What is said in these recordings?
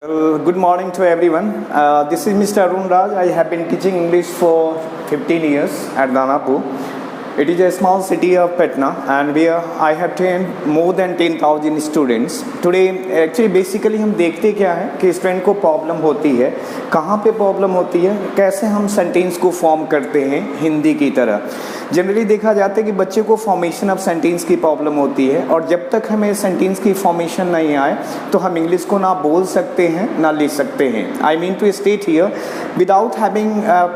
Well, good morning to everyone. This is Mr. Arun Raj. I have been teaching English for 15 years at Danapur. It is a small city of Patna, and where I have trained more than 10,000 students. Today, actually, basically हम देखते क्या है कि student को problem होती है, कहाँ पे प्रॉब्लम होती है, कैसे हम सेंटेंस को फॉर्म करते हैं हिंदी की तरह। जनरली देखा जाता है कि बच्चे को फॉर्मेशन ऑफ सेंटेंस की प्रॉब्लम होती है, और जब तक हमें सेंटेंस की फॉर्मेशन नहीं आए तो हम इंग्लिश को ना बोल सकते हैं ना लिख सकते हैं। I mean to state here, without having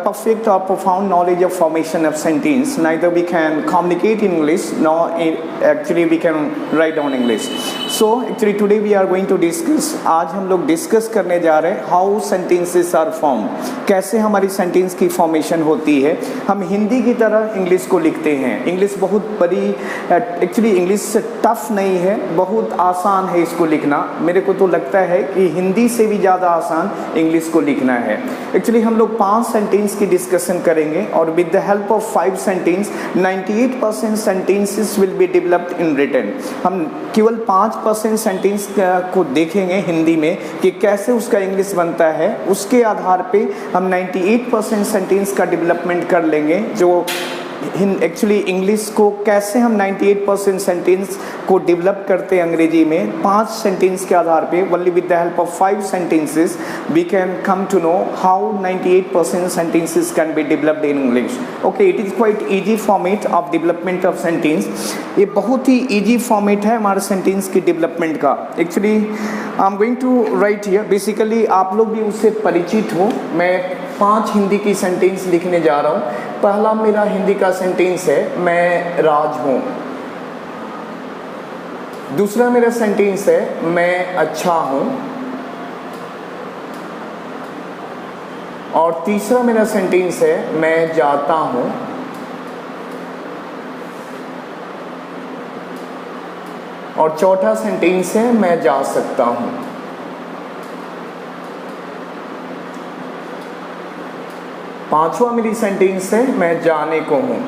perfect or profound knowledge of formation of sentence, neither we can communicate in English nor actually we can write down English. So actually today we are going to discuss, आज हम लोग discuss करने जा रहे हैं how sentences are formed, कैसे हमारी sentence की फॉर्मेशन होती है। हम हिंदी की तरह इंग्लिश को लिखते हैं। इंग्लिश बहुत बड़ी, एक्चुअली इंग्लिश टफ नहीं है, बहुत आसान है इसको लिखना। मेरे को तो लगता है कि हिंदी से भी ज़्यादा आसान इंग्लिश को लिखना है। एक्चुअली हम लोग 5 सेंटेंस की डिस्कशन करेंगे, और with the help of 5 sentence 98% sentences will be developed in written. हम केवल 5% सेंटेंस को देखेंगे हिंदी में कि कैसे उसका इंग्लिश बनता है। उसके आधार पे हम 98% सेंटेंस का डेवलपमेंट कर लेंगे। जो एक्चुअली इंग्लिश को कैसे हम 98% सेंटेंस को डेवलप करते हैं अंग्रेजी में 5 सेंटेंस के आधार पे, only with the help of 5 sentences we can come to know how 98% sentences can be developed in English. Okay, it is quite easy format of development of sentence. ये बहुत ही इजी फॉर्मेट है हमारे sentence की development का। Actually I am going to write here, basically आप लोग भी उससे परिचित हो। मैं 5 हिंदी की सेंटेंस लिखने जा रहा हूँ। पहला मेरा हिंदी का सेंटेंस है, मैं राज हूँ। दूसरा मेरा सेंटेंस है, मैं अच्छा हूँ। और तीसरा मेरा सेंटेंस है, मैं जाता हूँ। और चौथा सेंटेंस है, मैं जा सकता हूँ। पांचवा मेरी सेंटेंस है, मैं जाने को हूं।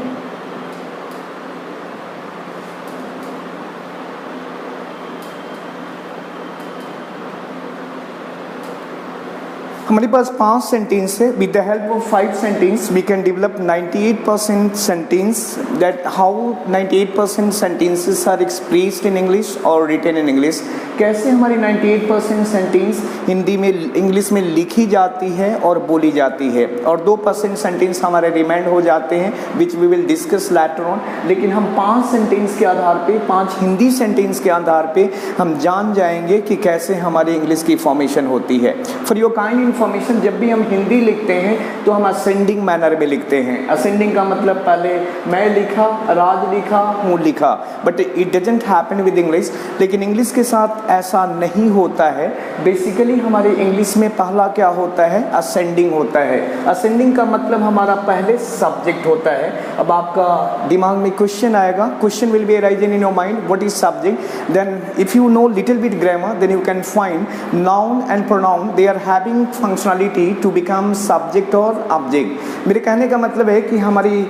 हमारे पास 5 सेंटेंस है। With the help of 5 sentence we can develop 98% sentence. That how 98% sentences are expressed in English और रिटन इन इंग्लिश। कैसे हमारी 98% सेंटेंस हिंदी में इंग्लिश में लिखी जाती है और बोली जाती है, और 2% सेंटेंस हमारे रिमाइंड हो जाते हैं which we will discuss later on. लेकिन हम 5 सेंटेंस के आधार पे, 5 हिंदी सेंटेंस के आधार पे हम जान जाएंगे कि कैसे हमारी इंग्लिश की फॉर्मेशन होती है। फॉर योर काइंड इन्फॉर्मेशन, जब भी हम हिंदी लिखते हैं तो हम असेंडिंग मैनर में लिखते हैं। असेंडिंग का मतलब पहले मैं लिखा, राज लिखा, हूँ लिखा, but it doesn't happen with English. लेकिन इंग्लिश के साथ ऐसा नहीं होता है। बेसिकली हमारे इंग्लिश में पहला क्या होता है, असेंडिंग होता है। असेंडिंग का मतलब हमारा पहले सब्जेक्ट होता है। अब आपका दिमाग में क्वेश्चन आएगा, question will be arising in your mind, what is subject. Then if you know little bit grammar, then you can find noun and pronoun, they are having functionality to become subject और object. मेरे कहने का मतलब है कि हमारी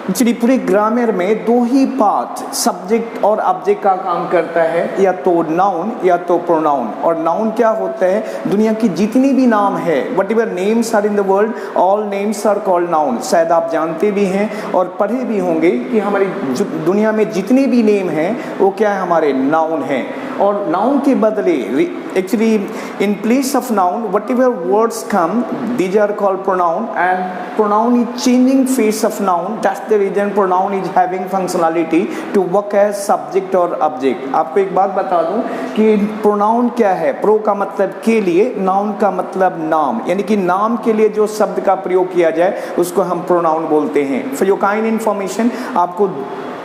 actually पूरे grammar में 2 ही पार्ट सब्जेक्ट और ऑब्जेक्ट का काम करता है, या तो नाउन या तो प्रोनाउन। और नाउन क्या होता है, दुनिया की जितनी भी नाम है, whatever names are in the world, all names are called noun. शायद आप जानते भी हैं और पढ़े भी होंगे कि हमारी दुनिया में जितने भी नेम हैं वो क्या है, हमारे नाउन हैं। और नाउन के बदले actually in place of noun whatever words come, these are called pronoun, and pronoun is changing face of noun. That's the reason pronoun is having functionality to work as subject और object. आपको एक बात बता दूं कि pronoun क्या है। Pro का मतलब के लिए, नाउन का मतलब नाम, यानी कि नाम के लिए जो शब्द का प्रयोग किया जाए उसको हम प्रोनाउन बोलते हैं। फॉर योर काइंड इन्फॉर्मेशन, आपको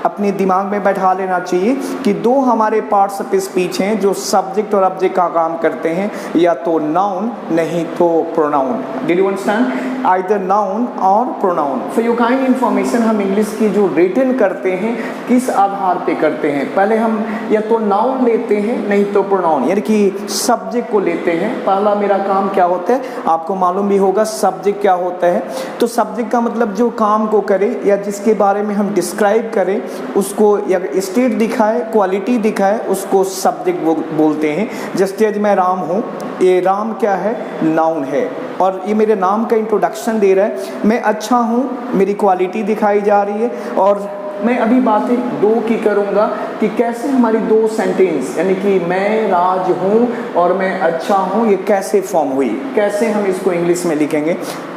अपने दिमाग में बैठा लेना चाहिए कि 2 हमारे पार्ट्स ऑफ स्पीच हैं जो सब्जेक्ट और ऑब्जेक्ट का काम करते हैं, या तो नाउन नहीं तो pronoun. Did you understand? Either noun और pronoun. For your kind information, हम इंग्लिश की जो रिटन करते हैं किस आधार पे करते हैं, पहले हम या तो नाउन लेते हैं नहीं तो प्रोनाउन, यानी कि सब्जेक्ट को लेते हैं। पहला मेरा काम क्या होता है, आपको मालूम भी होगा सब्जेक्ट क्या होता है। तो सब्जेक्ट का मतलब जो काम को करे या जिसके बारे में हम डिस्क्राइब करें, उसको या स्टेट दिखाए, क्वालिटी दिखाए, उसको सब्जेक्ट बोलते हैं। जैसे आज मैं राम हूँ, ये राम क्या है? नाउन है, और ये मेरे नाम का इंट्रोडक्शन दे रहा है। मैं अच्छा हूँ, मेरी क्वालिटी दिखाई जा रही है। और मैं अभी बातें दो की करूँगा कि कैसे हमारी दो सेंटेंस, यानी कि मैं राज हूँ और मैं अच्छा हूँ, ये कैसे फॉर्म हुई, कैसे हम इसको इंग्लिश में लिखेंगे।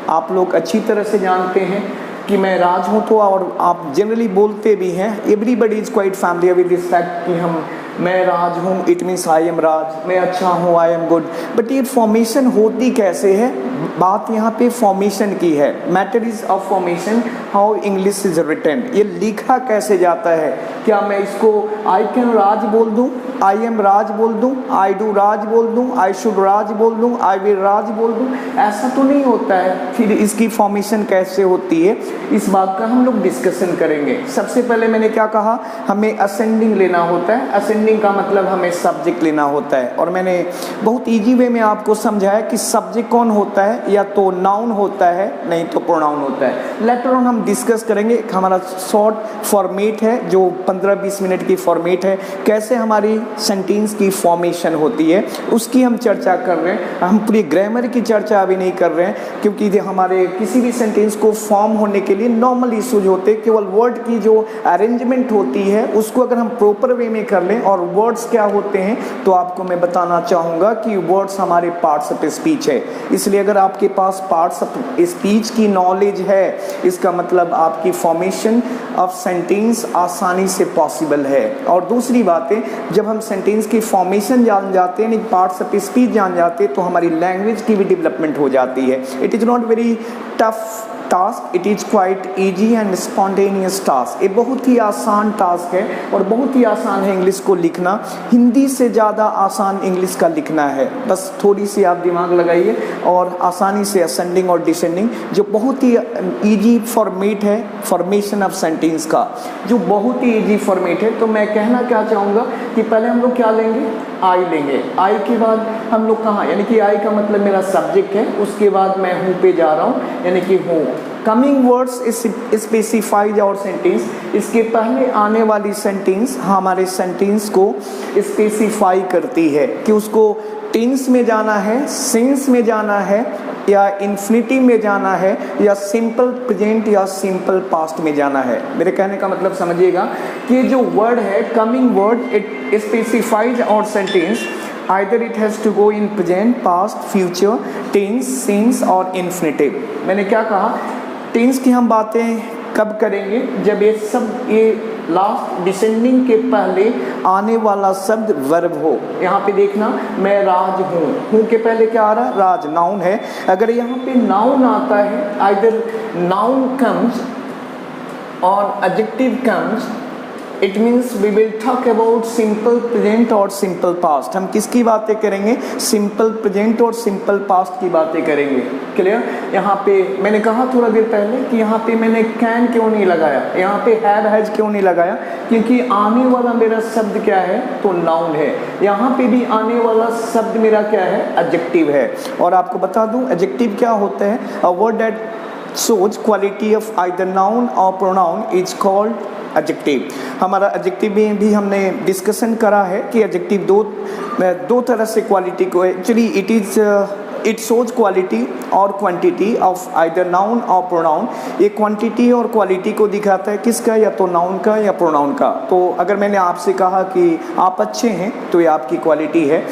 आप लोग अच्छी तरह से जानते हैं कि मैं राज हूँ, तो और आप जनरली बोलते भी हैं, everybody is quite familiar with this fact कि मैं राज हूँ, it means I am Raj, मैं अच्छा हूँ, आई एम गुड। बट ये फॉर्मेशन होती कैसे है? बात यहाँ पे फॉर्मेशन की है। Matter is of formation, how English is written, ये लिखा कैसे जाता है। क्या मैं इसको आई कैन राज बोल दूँ, आई एम राज बोल दूँ, आई डू राज बोल दूँ, आई शुड राज बोल दूँ, आई विल राज बोल दूँ? ऐसा तो नहीं होता है। फिर इसकी फॉर्मेशन कैसे होती है, इस बात का हम लोग डिस्कशन करेंगे। सबसे पहले मैंने क्या कहा, हमें असेंडिंग लेना होता है। असेंडिंग का मतलब हमें सब्जेक्ट लेना होता है, और मैंने बहुत ईजी वे में आपको समझाया कि सब्जेक्ट कौन होता है, या तो नाउन होता है, नहीं तो प्रोनाउन होता है। लेटर ऑन हम डिस्कस करेंगे। हमारा शॉर्ट फॉर्मेट है जो 15-20 मिनट की फॉर्मेट है, कैसे हमारी सेंटेंस की फॉर्मेशन होती है उसकी हम चर्चा कर रहे हैं। हम पूरी ग्रामर की चर्चा अभी नहीं कर रहे हैं, क्योंकि हमारे किसी भी सेंटेंस को फॉर्म होने के लिए नॉर्मल इश्यूज होते हैं। केवल वर्ड की जो अरेंजमेंट होती है उसको अगर हम प्रॉपर वे में कर लें, और वर्ड्स क्या होते हैं तो आपको मैं बताना चाहूँगा कि वर्ड्स हमारे पार्ट्स ऑफ स्पीच है। इसलिए अगर आपके पास पार्ट्स ऑफ स्पीच की नॉलेज है, इसका मतलब आपकी फॉर्मेशन ऑफ सेंटेंस आसानी से पॉसिबल है। और दूसरी बात है, जब हम सेंटेंस की फॉर्मेशन जान जाते हैं, पार्ट्स ऑफ स्पीच जान जाते हैं, तो हमारी लैंग्वेज की भी डेवलपमेंट हो जाती है। It is not very tough task, it is quite easy and spontaneous task. ये बहुत ही आसान टास्क है और बहुत ही आसान है इंग्लिश को लिखना। हिंदी से ज़्यादा आसान इंग्लिश का लिखना है, बस थोड़ी सी आप दिमाग लगाइए और आसानी से असेंडिंग और डिसेंडिंग, जो बहुत ही ईजी फॉर्मेट है फॉर्मेशन ऑफ सेंटेंस का, जो बहुत ही ईजी फॉर्मेट है। तो मैं कहना क्या चाहूँगा कि पहले हम लोग क्या लेंगे, आई लेंगे। आई के बाद हम लोग कहाँ, यानी कि आई का मतलब मेरा सब्जेक्ट है, उसके बाद मैं हूँ पे जा रहा हूँ, यानी कि हूँ। कमिंग वर्ड्स स्पेसिफाइज और सेंटेंस, इसके पहले आने वाली सेंटेंस हमारे सेंटेंस को स्पेसिफाई करती है कि उसको टेंस में जाना है, सेंस में जाना है, या इन्फिनिटी में जाना है, या सिंपल प्रेजेंट या सिंपल पास्ट में जाना है। मेरे कहने का मतलब समझिएगा कि जो वर्ड है कमिंग वर्ड, इट स्पेसिफाइज और sentence either it has to go in present, past, future, tense, since और infinitive। मैंने क्या कहा, टेंस की हम बातें कब करेंगे, जब ये लास्ट डिसेंडिंग के पहले आने वाला शब्द वर्ब हो। यहाँ पे देखना, मैं राज हूँ के पहले क्या आ रहा है, राज, नाउन है। अगर यहाँ पे नाउन आता है, either नाउन कम्स और adjective comes, it means we will talk about simple present और सिंपल पास्ट। हम किसकी बातें करेंगे, सिंपल प्रेजेंट और सिंपल पास्ट की बातें करेंगे। क्लियर? यहाँ पे मैंने कहा थोड़ा देर पहले कि यहाँ पे मैंने कैन क्यों नहीं लगाया, यहाँ पे हैव हैज क्यों नहीं लगाया, क्योंकि आने वाला मेरा शब्द क्या है, तो नाउन है। यहाँ पे भी आने वाला शब्द मेरा क्या है, एडजेक्टिव है। और आपको बता दूँ एडजेक्टिव क्या होता है, a word that shows quality of either noun or pronoun is called adjective। हमारा एडजेक्टिव में भी हमने डिस्कशन करा है कि एडजेक्टिव दो तरह से क्वालिटी को, एक्चुअली इट शोज क्वालिटी और क्वांटिटी ऑफ आइदर नाउन और प्रोनाउन। ये क्वांटिटी और क्वालिटी को दिखाता है किसका, या तो नाउन का या प्रोनाउन का। तो अगर मैंने आपसे कहा कि आप अच्छे हैं तो ये आपकी क्वालिटी है।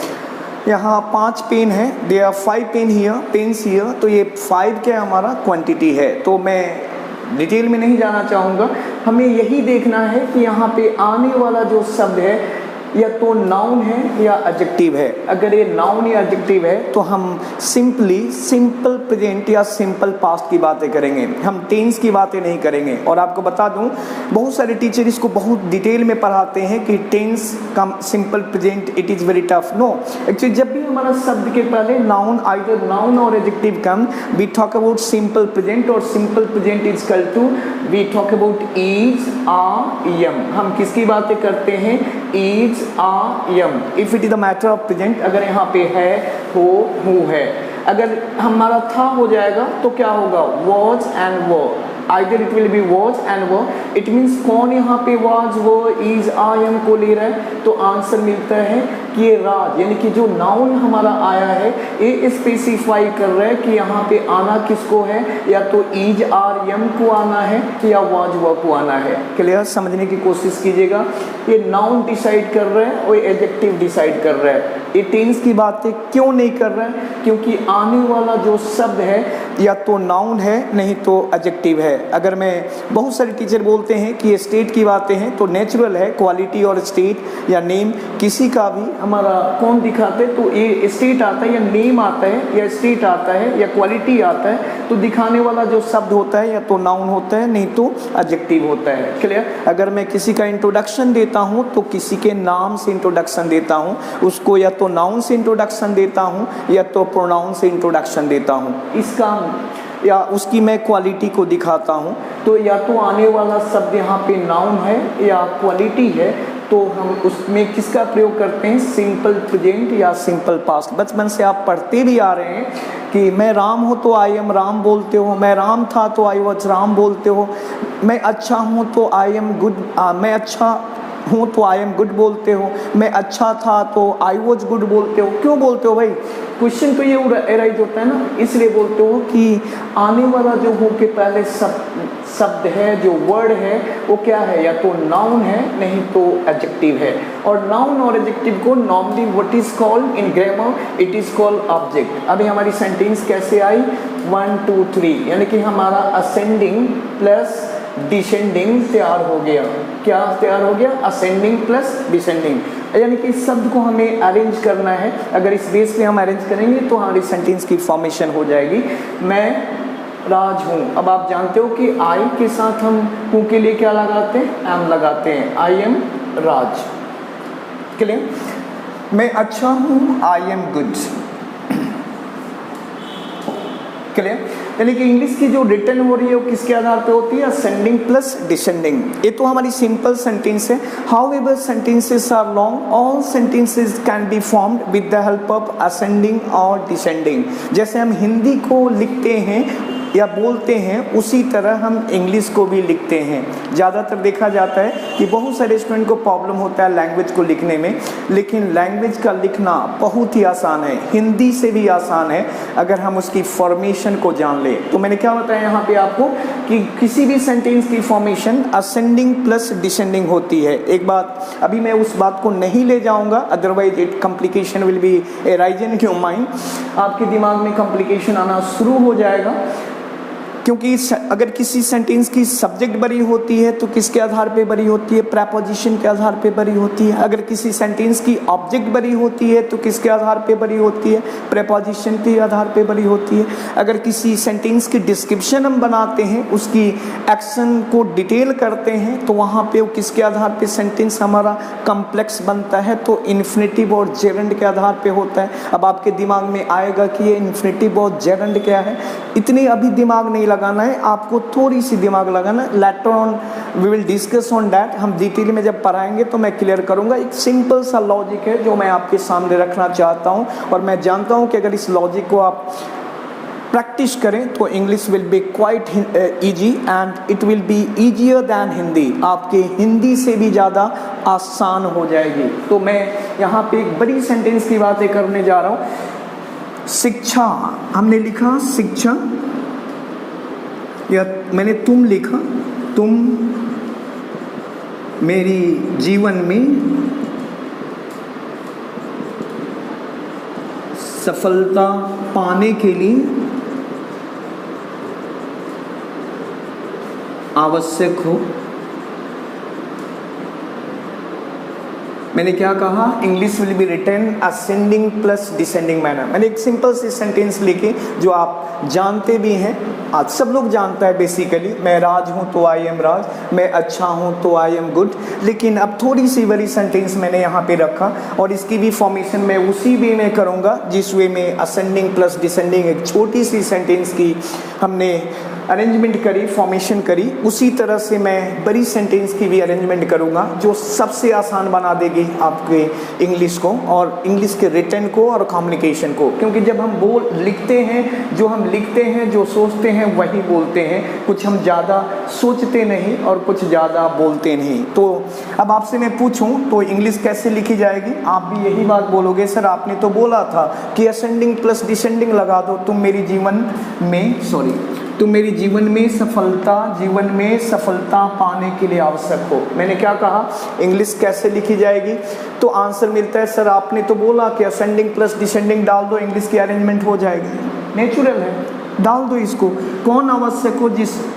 यहाँ 5 पेन है, they are 5 pen here, pens here, तो ये 5 क्या हमारा क्वांटिटी है। तो मैं डिटेल में नहीं जाना चाहूँगा, हमें यही देखना है कि यहाँ पे आने वाला जो शब्द है या तो नाउन है या एडजेक्टिव है। अगर ये नाउन या एडजेक्टिव है तो हम सिंपली सिंपल प्रेजेंट या सिंपल पास्ट की बातें करेंगे, हम टेंस की बातें नहीं करेंगे। और आपको बता दूं, बहुत सारे टीचर इसको बहुत डिटेल में पढ़ाते हैं कि टेंस का simple present it is very tough. No, actually जब भी हमारा शब्द के पहले नाउन, आइदर नाउन और adjective come, we talk about simple present, और simple present is equal to we talk about is, are, am. हम किसकी बातें करते हैं, is, are, am. If it is the matter of present, अगर यहाँ पे है, हो, हु है। अगर हमारा था हो जाएगा तो क्या होगा, was and were. Either it will B was and वो, इट मीन्स कौन यहाँ पे वाज वो इज आई एम को ले रहा है, तो आंसर मिलता है कि ये राज, यानी कि जो नाउन हमारा आया है ये स्पेसिफाई कर रहा है कि यहाँ पे आना किसको है, या तो इज आर एम को आना है या वाज वो को आना है। क्लियर, समझने की कोशिश कीजिएगा। ये नाउन डिसाइड कर रहा है और एडजेक्टिव डिसाइड कर रहा है। ये टेंस की बातें क्यों नहीं कर रहा है, क्योंकि आने वाला जो शब्द है या तो नाउन है नहीं तो एडजेक्टिव है। अगर मैं, बहुत सारे टीचर बोलते हैं कि ये स्टेट की बातें हैं तो नेचुरल है, क्वालिटी और स्टेट या नेम किसी का भी हमारा कौन दिखाते तो ये स्टेट आता है या नेम आता है या स्टेट आता है या क्वालिटी आता है, तो दिखाने वाला जो शब्द होता है या तो नाउन होता है नहीं तो एडजेक्टिव होता है। क्लियर, अगर मैं किसी का इंट्रोडक्शन देता हूँ तो किसी के नाम से इंट्रोडक्शन देता हूँ, उसको या तो नाउन से इंट्रोडक्शन देता हूँ या तो प्रोनाउन से इंट्रोडक्शन देता हूँ, इसका या उसकी मैं क्वालिटी को दिखाता हूँ। तो या तो आने वाला शब्द यहाँ पे नाउन है या क्वालिटी है, तो हम उसमें किसका प्रयोग करते हैं, सिंपल प्रेजेंट या सिंपल पास्ट। बचपन से आप पढ़ते भी आ रहे हैं कि मैं राम हूँ तो आई एम राम बोलते हो, मैं राम था तो आई वॉज राम बोलते हो, मैं अच्छा हूँ तो आई एम गुड, मैं अच्छा हूँ तो आई एम गुड बोलते हो, मैं अच्छा था तो आई वॉज गुड बोलते हो। क्यों बोलते हो भाई, क्वेश्चन तो ये एराइज होता है ना, इसलिए बोलते हो कि आने वाला जो हो के पहले शब्द है, जो वर्ड है वो क्या है, या तो नाउन है नहीं तो एडजेक्टिव है। और नाउन और एडजेक्टिव को normally what is called in grammar, it is called object. अभी हमारी सेंटेंस कैसे आई, 1 2 3, यानी कि हमारा असेंडिंग प्लस डिसेंडिंग तैयार हो गया। क्या तैयार हो गया, असेंडिंग प्लस डिसेंडिंग, यानी कि इस शब्द को हमें अरेंज करना है। अगर इस बेस पे हम अरेंज करेंगे तो हमारी सेंटेंस की फॉर्मेशन हो जाएगी। मैं राज हूँ, अब आप जानते हो कि आई के साथ हम हूँ के लिए क्या लगाते हैं, एम लगाते हैं, आई एम राज। क्लियर, मैं अच्छा हूँ, आई एम गुड। क्लियर, यानी कि इंग्लिश की जो रिटर्न हो रही है वो किसके आधार पे होती है, असेंडिंग प्लस डिसेंडिंग। ये तो हमारी सिंपल सेंटेंस है। However sentences are long, all sentences can be formed with the help of ascending और डिसेंडिंग। जैसे हम हिंदी को लिखते हैं या बोलते हैं उसी तरह हम इंग्लिश को भी लिखते हैं। ज़्यादातर देखा जाता है कि बहुत सारे स्टूडेंट को प्रॉब्लम होता है लैंग्वेज को लिखने में, लेकिन लैंग्वेज का लिखना बहुत ही आसान है, हिंदी से भी आसान है अगर हम उसकी फॉर्मेशन को जान लें। तो मैंने क्या बताया यहाँ पे आपको कि किसी भी सेंटेंस की फॉर्मेशन असेंडिंग प्लस डिसेंडिंग होती है। एक बात, अभी मैं उस बात को नहीं ले जाऊँगा, otherwise it complication will be arise in your mind. आपके दिमाग में कॉम्प्लिकेशन आना शुरू हो जाएगा, क्योंकि अगर किसी सेंटेंस की सब्जेक्ट बरी होती है तो किसके आधार पे बरी होती है, प्रेपोजिशन के आधार पे बरी होती है। अगर किसी सेंटेंस की ऑब्जेक्ट बरी होती है तो किसके आधार पे बरी होती है, प्रेपोजिशन के आधार पे बरी होती है। अगर किसी सेंटेंस की डिस्क्रिप्शन हम बनाते हैं, उसकी एक्शन को डिटेल करते हैं, तो वहाँ पे वो किसके आधार पे सेंटेंस हमारा कम्प्लेक्स बनता है, तो इन्फिनेटिव और जेरेंड के आधार पे होता है। अब आपके दिमाग में आएगा कि ये इन्फिनेटिव और जेरेंड क्या है, इतनी अभी दिमाग नहीं लगाना है, आपको थोड़ी सी दिमाग लगाना। Later on we will discuss on that, हम डिटेल में जब पढ़ाएंगे तो मैं क्लियर करूंगा। एक सिंपल सा लॉजिक है जो मैं आपके सामने रखना चाहता हूं, और मैं जानता हूं कि अगर इस लॉजिक को आप प्रैक्टिस करें तो English will be quite easy and it will be easier than Hindi, आपके हिंदी से भी ज़्यादा आसान हो जाएगी। तो मैं यहाँ पे एक बड़ी सेंटेंस की बातें करने जा रहा हूँ। शिक्षा, हमने लिखा शिक्षा, या मैंने तुम लिखा, तुम मेरी जीवन में सफलता पाने के लिए आवश्यक हो। मैंने क्या कहा, English will be written ascending plus descending manner. मैंने एक सिंपल सी सेंटेंस लिखी जो आप जानते भी हैं, आज सब लोग जानता है बेसिकली, मैं राज हूँ तो आई एम राज, मैं अच्छा हूँ तो आई एम गुड। लेकिन अब थोड़ी सी बड़ी सेंटेंस मैंने यहाँ पे रखा, और इसकी भी फॉर्मेशन मैं उसी वे में करूँगा जिस वे में असेंडिंग प्लस डिसेंडिंग एक छोटी सी सेंटेंस की हमने अरेंजमेंट करी, फॉर्मेशन करी, उसी तरह से मैं बड़ी सेंटेंस की भी अरेंजमेंट करूँगा जो सबसे आसान बना देगी आपके आपके इंग्लिश को और इंग्लिश के रिटन को और कम्युनिकेशन को, क्योंकि जब हम लिखते हैं, जो हम लिखते हैं, जो सोचते हैं वही बोलते हैं। कुछ हम ज़्यादा सोचते नहीं और कुछ ज़्यादा बोलते नहीं। तो अब आपसे मैं पूछूं तो इंग्लिश कैसे लिखी जाएगी? आप भी यही बात बोलोगे, सर आपने तो बोला था कि असेंडिंग प्लस डिसेंडिंग लगा दो, तुम मेरे जीवन में सफलता पाने के लिए आवश्यक हो। मैंने क्या कहा, इंग्लिश कैसे लिखी जाएगी? तो आंसर मिलता है, सर आपने तो बोला कि असेंडिंग प्लस डिसेंडिंग डाल दो, इंग्लिश की अरेंजमेंट हो जाएगी। नेचुरल है, डाल दो इसको। कौन आवश्यक हो?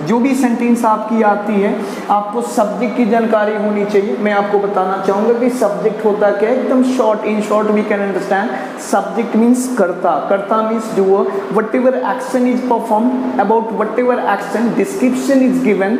जो भी सेंटेंस आपकी आती है, आपको सब्जेक्ट की जानकारी होनी चाहिए। मैं आपको बताना चाहूँगा कि सब्जेक्ट होता क्या है, एकदम short, in short we can understand. Subject means कर्ता means doer, whatever action is perform, about whatever action description is given,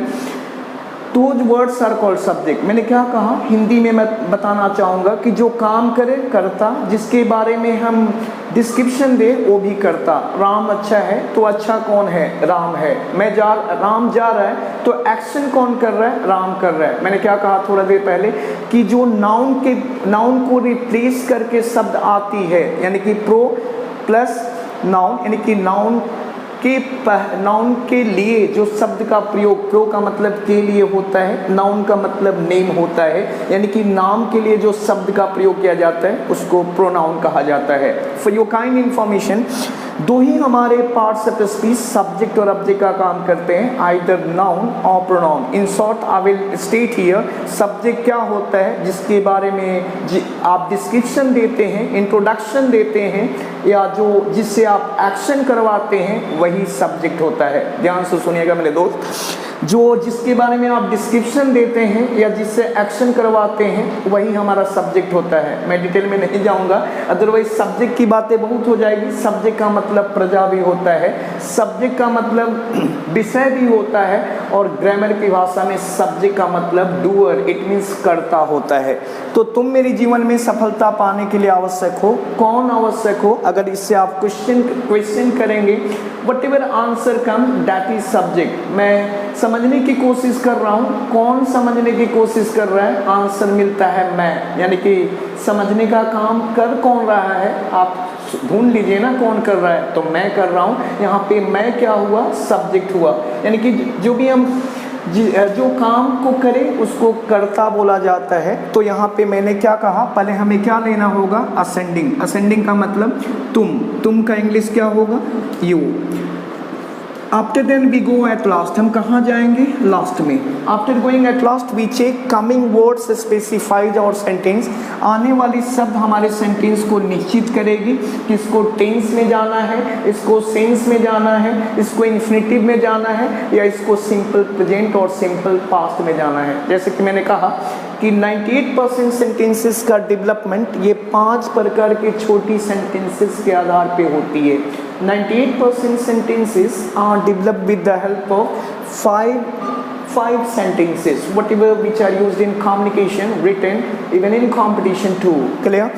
those words are called subject। मैंने क्या कहा, हिंदी में मैं बताना चाहूँगा कि जो काम करे कर्ता, जिसके बारे में हम डिस्क्रिप्शन दे वो भी करता। राम अच्छा है तो अच्छा कौन है? राम है। राम जा रहा है तो एक्शन कौन कर रहा है? राम कर रहा है। मैंने क्या कहा थोड़ा देर पहले कि जो नाउन को रिप्लेस करके शब्द आती है, यानी कि प्रो प्लस नाउन, यानी कि नाउन के लिए जो शब्द का प्रयोग, प्रो का मतलब के लिए होता है, नाउन का मतलब नेम होता है, यानी कि नाम के लिए जो शब्द का प्रयोग किया जाता है उसको प्रोनाउन कहा जाता है। फॉर योर काइंड इंफॉर्मेशन, दो ही हमारे पार्ट्स ऑफ स्पीच सब्जेक्ट और ऑब्जेक्ट का काम करते हैं, आइदर नाउन और pronoun. In short I will state here, subject क्या होता है? जिसके बारे में आप डिस्क्रिप्शन देते हैं, इंट्रोडक्शन देते हैं, या जिससे आप एक्शन करवाते हैं, वही सब्जेक्ट होता है। ध्यान से सुनिएगा मेरे दोस्त, जिसके बारे में आप डिस्क्रिप्शन देते हैं या जिससे एक्शन करवाते हैं वही हमारा सब्जेक्ट होता है। मैं डिटेल में नहीं जाऊंगा, अदरवाइज सब्जेक्ट की बातें बहुत हो जाएगी। सब्जेक्ट का मतलब प्रजा भी होता है, सब्जेक्ट का मतलब विषय भी होता है, और ग्रामर की भाषा में सब्जेक्ट का मतलब डूअर, इट मीन्स कर्ता होता है। तो तुम मेरे जीवन में सफलता पाने के लिए आवश्यक हो। कौन आवश्यक हो? अगर इससे आप क्वेश्चन करेंगे, what ever answer come that is subject. मैं समझने की कोशिश कर रहा हूँ, कौन समझने की कोशिश कर रहा है? आंसर मिलता है मैं, यानी कि समझने का काम कर कौन रहा है? आप ढूंढ लीजिए ना कौन कर रहा है, तो मैं कर रहा हूँ। यहाँ पे मैं क्या हुआ? सब्जेक्ट हुआ, यानी कि जो काम को करे उसको कर्ता बोला जाता है। तो यहाँ पे मैंने क्या कहा, पहले हमें क्या लेना होगा? असेंडिंग। असेंडिंग का मतलब तुम का इंग्लिश क्या होगा? You. After then we go at last, हम कहाँ जाएंगे? लास्ट में। After going at last we check coming words specifies our sentence. आने वाली शब्द हमारे सेंटेंस को निश्चित करेगी कि इसको टेंस में जाना है, इसको सेंस में जाना है, इसको इन्फिनिटिव में जाना है, या इसको सिंपल प्रेजेंट और सिंपल पास्ट में जाना है। जैसे कि मैंने कहा कि 98% सेंटेंसेस का डेवलपमेंट ये 5 प्रकार के छोटी सेंटेंसेस के आधार पे होती है। 98% sentences are developed with the help of five sentences, whatever which are used in communication, written, even in competition too. Clear?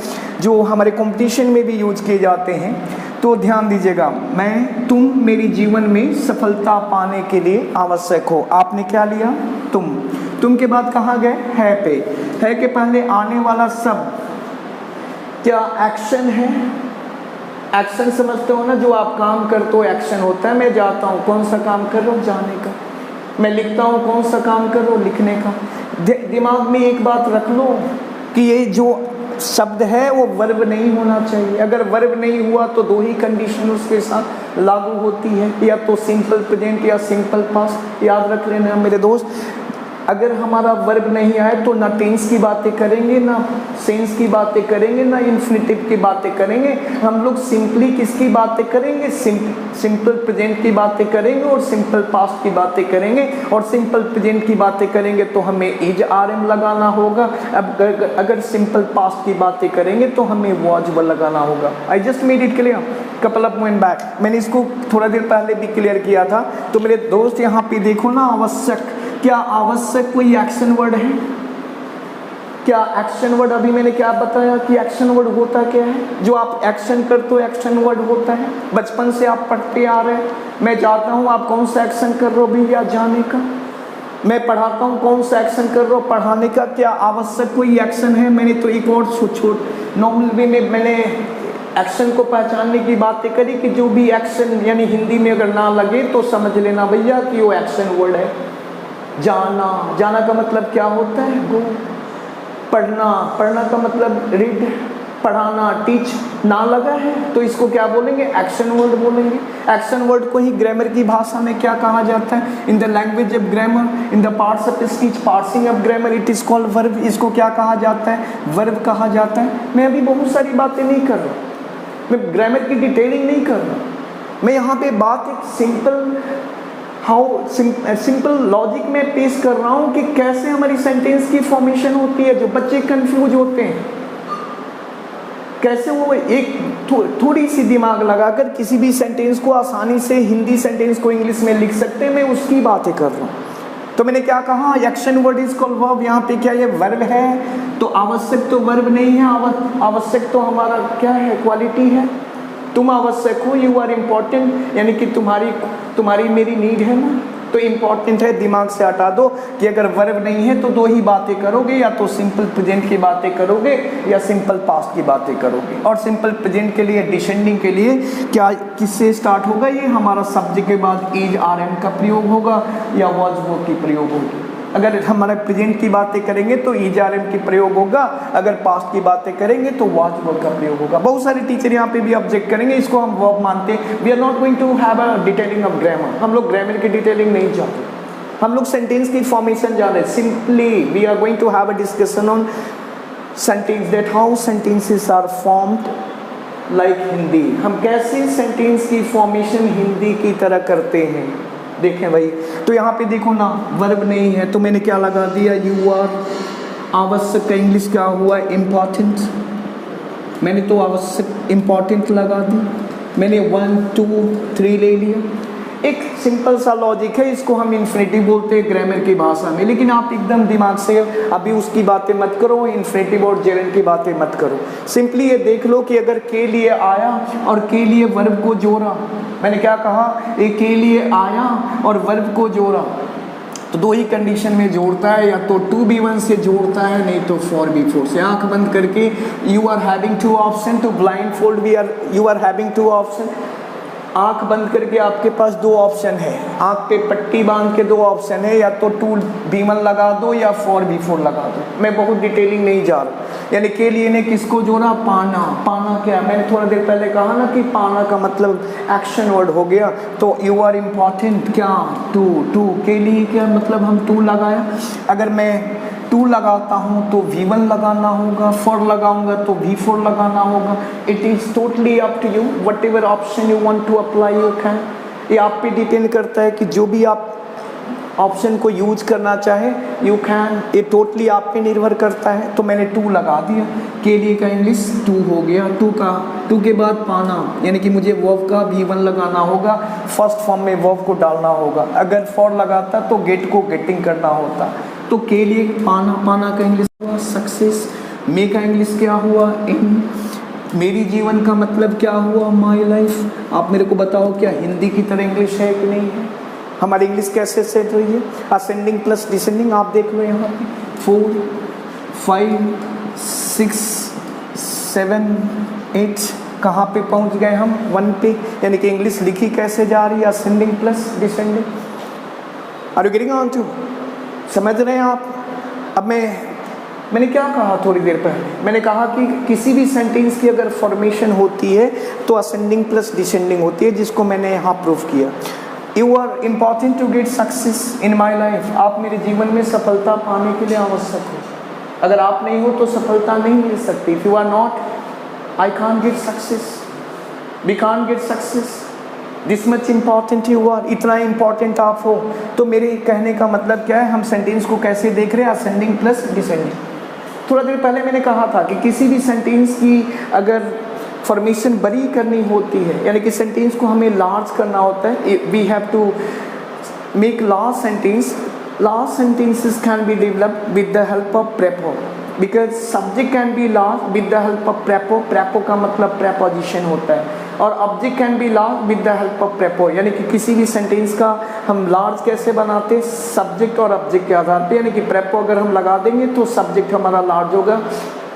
जो हमारे कंपटीशन में भी यूज किए जाते हैं। तो ध्यान दीजिएगा, तुम मेरे जीवन में सफलता पाने के लिए आवश्यक हो। आपने क्या लिया? तुम के बाद कहाँ गए? है के पहले आने वाला शब्द क्या एक्शन है? एक्शन समझते हो ना, जो आप काम करते हो एक्शन होता है। मैं जाता हूँ, कौन सा काम कर रहा हूँ? जाने का। मैं लिखता हूँ, कौन सा काम कर रहा हूँ? लिखने का। दिमाग में एक बात रख लो कि ये जो शब्द है वो वर्ब नहीं होना चाहिए। अगर वर्ब नहीं हुआ तो दो ही कंडीशन उसके साथ लागू होती है, या तो सिंपल प्रेजेंट या सिंपल पास्ट। याद रख लेना मेरे दोस्त, अगर हमारा वर्ब नहीं आए तो ना टेंस की बातें करेंगे, ना सेंस की बातें करेंगे, ना इन्फिनिटिव की बातें करेंगे। हम लोग सिंपली किसकी बातें करेंगे? सिंपल प्रेजेंट की बातें करेंगे और सिंपल पास्ट की बातें करेंगे। और सिंपल प्रेजेंट की बातें करेंगे तो हमें इज आरएम लगाना होगा। अब अगर सिंपल पास्ट की बातें करेंगे तो हमें वाज लगाना होगा। I just made it clear couple of moment back. मैंने इसको थोड़ा देर पहले भी क्लियर किया था। तो मेरे दोस्त यहाँ पे देखो ना, आवश्यक, क्या आवश्यक कोई एक्शन वर्ड है? क्या एक्शन वर्ड, अभी मैंने क्या बताया कि एक्शन वर्ड होता क्या है? जो आप एक्शन करते हो एक्शन वर्ड होता है। बचपन से आप पढ़ते आ रहे हैं। मैं जाता हूँ, आप कौन सा एक्शन कर रहे हो? भी या जाने का। मैं पढ़ाता हूँ, कौन सा एक्शन कर रहा हूँ, पढ़ाने का क्या आवश्यक कोई एक्शन है। मैंने तो एक और नॉर्मल वे में मैंने एक्शन को पहचानने की बातें करी कि जो भी एक्शन यानी हिंदी में अगर ना लगे तो समझ लेना भैया कि वो एक्शन वर्ड है। जाना, जाना का मतलब क्या होता है, गो। पढ़ना, पढ़ना का मतलब रीड, पढ़ाना, टीच, ना लगा है तो इसको क्या बोलेंगे, एक्शन वर्ड बोलेंगे। एक्शन वर्ड को ही ग्रामर की भाषा में क्या कहा जाता है, in the language of grammar, in the parts of speech, parsing of grammar, it is called verb. इसको क्या कहा जाता है, वर्ब कहा जाता है। मैं अभी बहुत सारी बातें नहीं कर रहा, मैं ग्रामर की डिटेलिंग नहीं कर रहा, मैं यहाँ पे बात एक सिंपल लॉजिक में पेश कर रहा हूँ कि कैसे हमारी सेंटेंस की फॉर्मेशन होती है। जो बच्चे कंफ्यूज होते हैं, कैसे वो एक थोड़ी सी दिमाग लगाकर किसी भी सेंटेंस को आसानी से हिंदी सेंटेंस को इंग्लिश में लिख सकते हैं, मैं उसकी बातें कर रहा हूँ। तो मैंने क्या कहा, action word is called verb. यहाँ पे क्या ये वर्ब है, तो आवश्यक तो वर्ब नहीं है, आवश्यक तो हमारा क्या है, क्वालिटी है। तुम आवश्यक हो, यू आर इम्पोर्टेंट, यानी कि तुम्हारी मेरी नीड है ना, तो इम्पॉर्टेंट है दिमाग से हटा दो कि अगर वर्ब नहीं है तो दो ही बातें करोगे, या तो सिंपल प्रेजेंट की बातें करोगे या सिंपल पास्ट की बातें करोगे। और सिंपल प्रेजेंट के लिए, डिसेंडिंग के लिए क्या किससे स्टार्ट होगा, ये हमारा सब्जेक्ट के बाद इज आर एम का प्रयोग होगा या वाज वो की प्रयोग होगी। अगर हमारे प्रेजेंट की बातें करेंगे तो इज आर एम की प्रयोग होगा, अगर पास्ट की बातें करेंगे तो वाज वो का प्रयोग होगा। बहुत सारे टीचर यहाँ पे भी ऑब्जेक्ट करेंगे, इसको हम वर्ब मानते हैं। We are not going to have a detailing of grammar, हम लोग ग्रामर की डिटेलिंग नहीं चाहते, हम लोग सेंटेंस की फॉर्मेशन जा रहे हैं। Simply we are going to have a discussion on sentence, that how sentences are formed like Hindi. हम कैसे सेंटेंस की फॉर्मेशन हिंदी की तरह करते हैं, देखें भाई। तो यहाँ पे देखो ना, वर्ब नहीं है तो मैंने क्या लगा दिया, यू आर। आवश्यक का इंग्लिश क्या हुआ, इम्पॉर्टेंट। मैंने तो आवश्यक इम्पॉर्टेंट लगा दी, मैंने 1 2 3 ले लिया। एक सिंपल सा लॉजिक है, इसको हम इन्फिनेटिव बोलते हैं ग्रामर की भाषा में। लेकिन आप एकदम दिमाग से अभी उसकी बातें मत करो, इन्फिनेटिव और जेरेंट की बातें मत करो। सिंपली ये देख लो कि अगर के लिए आया और के लिए वर्ब को जोड़ा, मैंने क्या कहा, ये के लिए आया और वर्ब को जोड़ा तो दो ही कंडीशन में जोड़ता है, या तो टू बी वन से जोड़ता है, नहीं तो फॉर बी फोर से। आंख बंद करके you are having two option, to blindfold you are having two option. आंख बंद करके आपके पास दो ऑप्शन है, आंख पे पट्टी बांध के दो ऑप्शन है, या तो टू बी वन लगा दो या फॉर बी फोर लगा दो। मैं बहुत डिटेलिंग नहीं जा रहा। यानी के लिए ने किसको जोड़ा, पाना। पाना क्या, मैंने थोड़ा देर पहले कहा ना कि पाना का मतलब एक्शन वर्ड हो गया। तो यू आर इम्पॉर्टेंट, क्या, टू। टू के लिए क्या मतलब, हम टू लगाया। अगर मैं टू लगाता हूँ तो V1 लगाना होगा, फॉर लगाऊंगा तो V4 लगाना होगा। It is totally up to you, whatever option you want to apply you can. ये आप पे डिपेंड करता है कि जो भी आप ऑप्शन को यूज करना चाहे यू कैन, ये टोटली आप पे निर्भर करता है। तो मैंने टू लगा दिया, के लिए का इंग्लिश टू हो गया। टू के बाद पाना, यानी कि मुझे वर्ब का V1 लगाना होगा, फर्स्ट फॉर्म में वर्ब को डालना होगा। अगर फॉर लगाता तो गेट को गेटिंग करना होता। तो के लिए पाना, पाना का इंग्लिश हुआ सक्सेस। मे का इंग्लिश क्या हुआ, इन। मेरी जीवन का मतलब क्या हुआ, माई लाइफ। आप मेरे को बताओ क्या हिंदी की तरह इंग्लिश है कि नहीं है, हमारी इंग्लिश कैसे सेट रही है, असेंडिंग प्लस डिसेंडिंग। आप देख लो यहाँ पे 4 5 6 7 8 कहाँ पे पहुँच गए हम, 1 पे। यानी कि इंग्लिश लिखी कैसे जा रही है, ascending plus descending. Are you getting on to, समझ रहे हैं आप। अब मैंने क्या कहा थोड़ी देर पहले, मैंने कहा कि किसी भी सेंटेंस की अगर फॉर्मेशन होती है तो असेंडिंग प्लस डिसेंडिंग होती है, जिसको मैंने यहाँ प्रूफ किया। You are important to get success in my life. आप मेरे जीवन में सफलता पाने के लिए आवश्यक हो। अगर आप नहीं हो तो सफलता नहीं मिल सकती। If you are not, I can't get success, we can't get success. This much important you are, इतना इम्पॉर्टेंट आप हो। तो मेरे कहने का मतलब क्या है, हम सेंटेंस को कैसे देख रहे हैं, असेंडिंग प्लस डिसेंडिंग। थोड़ा देर पहले मैंने कहा था कि किसी भी सेंटेंस की अगर फॉर्मेशन बड़ी करनी होती है, यानी कि सेंटेंस को हमें लार्ज करना होता है, we have to make large sentence. Large sentences can be developed with the help of prepo, because subject can be large with the help of prepo. Prepo का मतलब प्रेपोजिशन होता है। और object can be large with the help of prepo, यानी कि किसी भी sentence का हम लार्ज कैसे बनाते हैं, सब्जेक्ट और ऑब्जेक्ट के आधार पे, यानी कि प्रेपो अगर हम लगा देंगे तो सब्जेक्ट हमारा लार्ज होगा,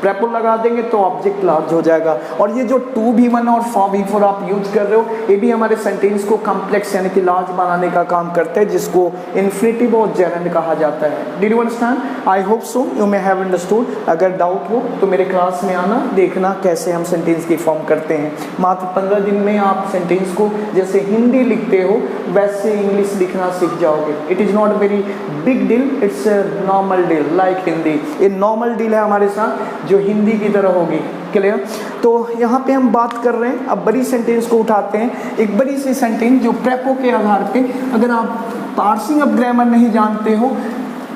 प्रेपो लगा देंगे तो ऑब्जेक्ट लार्ज हो जाएगा। और ये जो टू भी वन और फॉर भी फोर आप यूज कर रहे हो, ये भी हमारे सेंटेंस को कॉम्प्लेक्स यानी कि लार्ज बनाने का काम करते हैं, जिसको इन्फिनिटिव और जेरेंड कहा जाता है। Did you understand? I hope so you may have understood. अगर डाउट हो तो मेरे क्लास में आना, देखना कैसे हम सेंटेंस की फॉर्म करते हैं। मात्र 15 दिन में आप सेंटेंस को जैसे हिंदी लिखते हो वैसे इंग्लिश लिखना सीख जाओगे। It is not very big deal, it's normal deal like Hindi. ये नॉर्मल डील है हमारे साथ जो हिंदी की तरह होगी। क्लियर? तो यहाँ पे हम बात कर रहे हैं, अब बड़ी सेंटेंस को उठाते हैं। एक बड़ी सी सेंटेंस जो प्रेपो के आधार पे, अगर आप पार्सिंग ऑफ ग्रामर नहीं जानते हो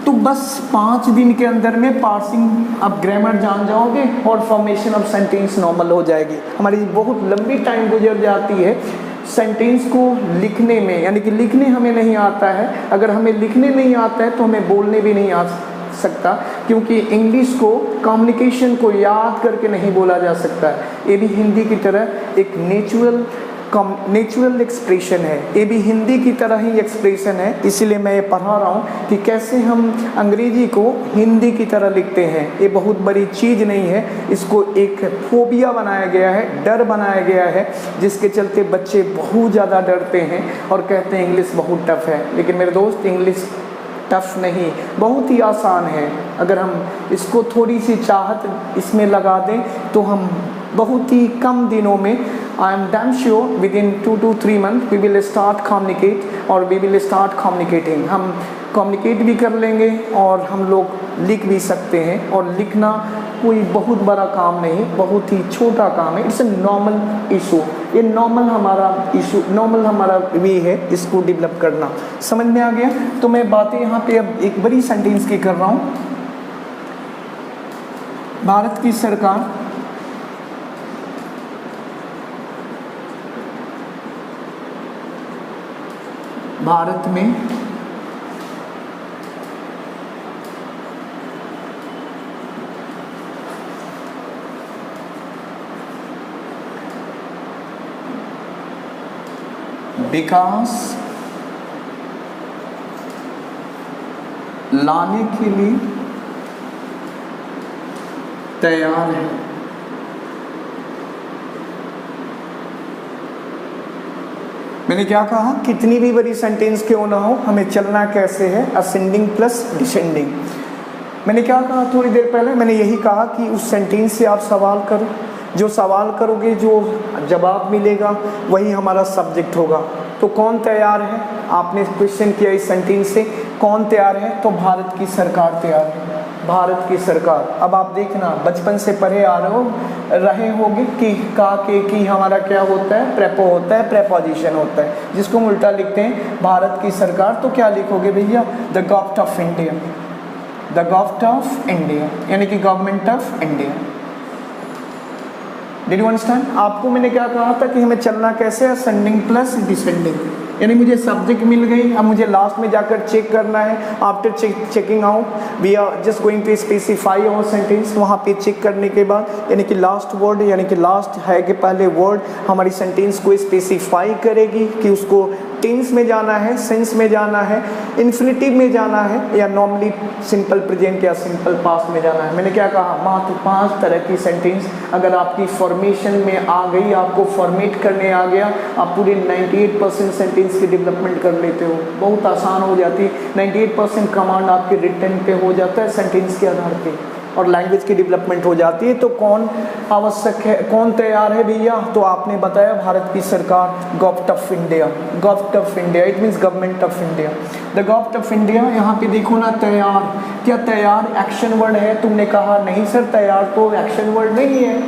तो बस 5 दिन के अंदर में पार्सिंग ऑफ ग्रामर जान जाओगे और फॉर्मेशन ऑफ सेंटेंस नॉर्मल हो जाएगी। हमारी बहुत लंबी टाइम गुजर जाती है सेंटेंस को लिखने में, यानी कि लिखने हमें नहीं आता है। अगर हमें लिखने नहीं आता है तो हमें बोलने भी नहीं आ सकता, क्योंकि इंग्लिश को कम्युनिकेशन को याद करके नहीं बोला जा सकता। ये भी हिंदी की तरह एक नेचुरल एक्सप्रेशन है, ये भी हिंदी की तरह ही एक्सप्रेशन है। इसीलिए मैं ये पढ़ा रहा हूँ कि कैसे हम अंग्रेजी को हिंदी की तरह लिखते हैं। ये बहुत बड़ी चीज़ नहीं है, इसको एक फोबिया बनाया गया है, डर बनाया गया है, जिसके चलते बच्चे बहुत ज़्यादा डरते हैं और कहते हैं इंग्लिश बहुत टफ है। लेकिन मेरे दोस्त, इंग्लिश टफ नहीं, बहुत ही आसान है। अगर हम इसको थोड़ी सी चाहत इसमें लगा दें तो हम बहुत ही कम दिनों में, I am damn sure within 2 to 3 months we will start communicate और वी विल स्टार्ट कम्युनिकेटिंग। हम कम्युनिकेट भी कर लेंगे और हम लोग लिख भी सकते हैं। और लिखना कोई बहुत बड़ा काम नहीं, बहुत ही छोटा काम है। इट्स ए नॉर्मल इशू, ये नॉर्मल हमारा इशू, नॉर्मल हमारा वे है इसको डेवलप करना। समझ में आ गया? तो मैं बातें यहाँ पे अब एक बड़ी सेंटेंस की कर रहा हूँ। भारत की सरकार भारत में विकास लाने के लिए तैयार है। मैंने क्या कहा? कितनी भी बड़ी सेंटेंस क्यों ना हो, हमें चलना कैसे है? Ascending plus descending. मैंने क्या कहा थोड़ी देर पहले? मैंने यही कहा कि उस सेंटेंस से आप सवाल करो, जो सवाल करोगे जो जवाब मिलेगा वही हमारा सब्जेक्ट होगा। तो कौन तैयार है? आपने क्वेश्चन किया इस सेंटेंस से, कौन तैयार है? तो भारत की सरकार तैयार है, भारत की सरकार। अब आप देखना, बचपन से पढ़े आ रहे होंगे कि का के की हमारा क्या होता है? प्रेपो होता है, प्रेपोजिशन होता है, जिसको हम उल्टा लिखते हैं भारत की सरकार। तो क्या लिखोगे भैया? The government of India, the government of India, यानी कि government of India. Did you understand? आपको मैंने क्या कहा था कि हमें चलना कैसे है? असेंडिंग प्लस डिसेंडिंग, यानी मुझे सब्जेक्ट मिल गई, अब मुझे लास्ट में जाकर चेक करना है। After checking out we are just going to specify our sentence. वहाँ पे चेक करने के बाद, यानी कि लास्ट वर्ड, यानी कि लास्ट है कि पहले वर्ड हमारी सेंटेंस को स्पेसिफाई करेगी कि उसको टेंस में जाना है, सेंस में जाना है, इन्फिनिटिव में जाना है, या नॉर्मली सिंपल प्रेजेंट या सिंपल पास्ट में जाना है। मैंने क्या कहा? मात्र 5 तरह की सेंटेंस अगर आपकी फॉर्मेशन में आ गई, आपको फॉर्मेट करने आ गया, आप पूरे 98% सेंटेंस की डेवलपमेंट कर लेते हो। बहुत आसान हो जाती है। 98% कमांड आपके रिटर्न पे हो जाता है सेंटेंस के आधार पे, और लैंग्वेज की डेवलपमेंट हो जाती है। तो कौन आवश्यक है, कौन तैयार है भैया? तो आपने बताया भारत की सरकार, government of India, government of India, it means government of India, the government of India. यहाँ पे देखो ना, तैयार, क्या तैयार एक्शन वर्ड है? तुमने कहा नहीं सर, तैयार तो एक्शन वर्ड नहीं है,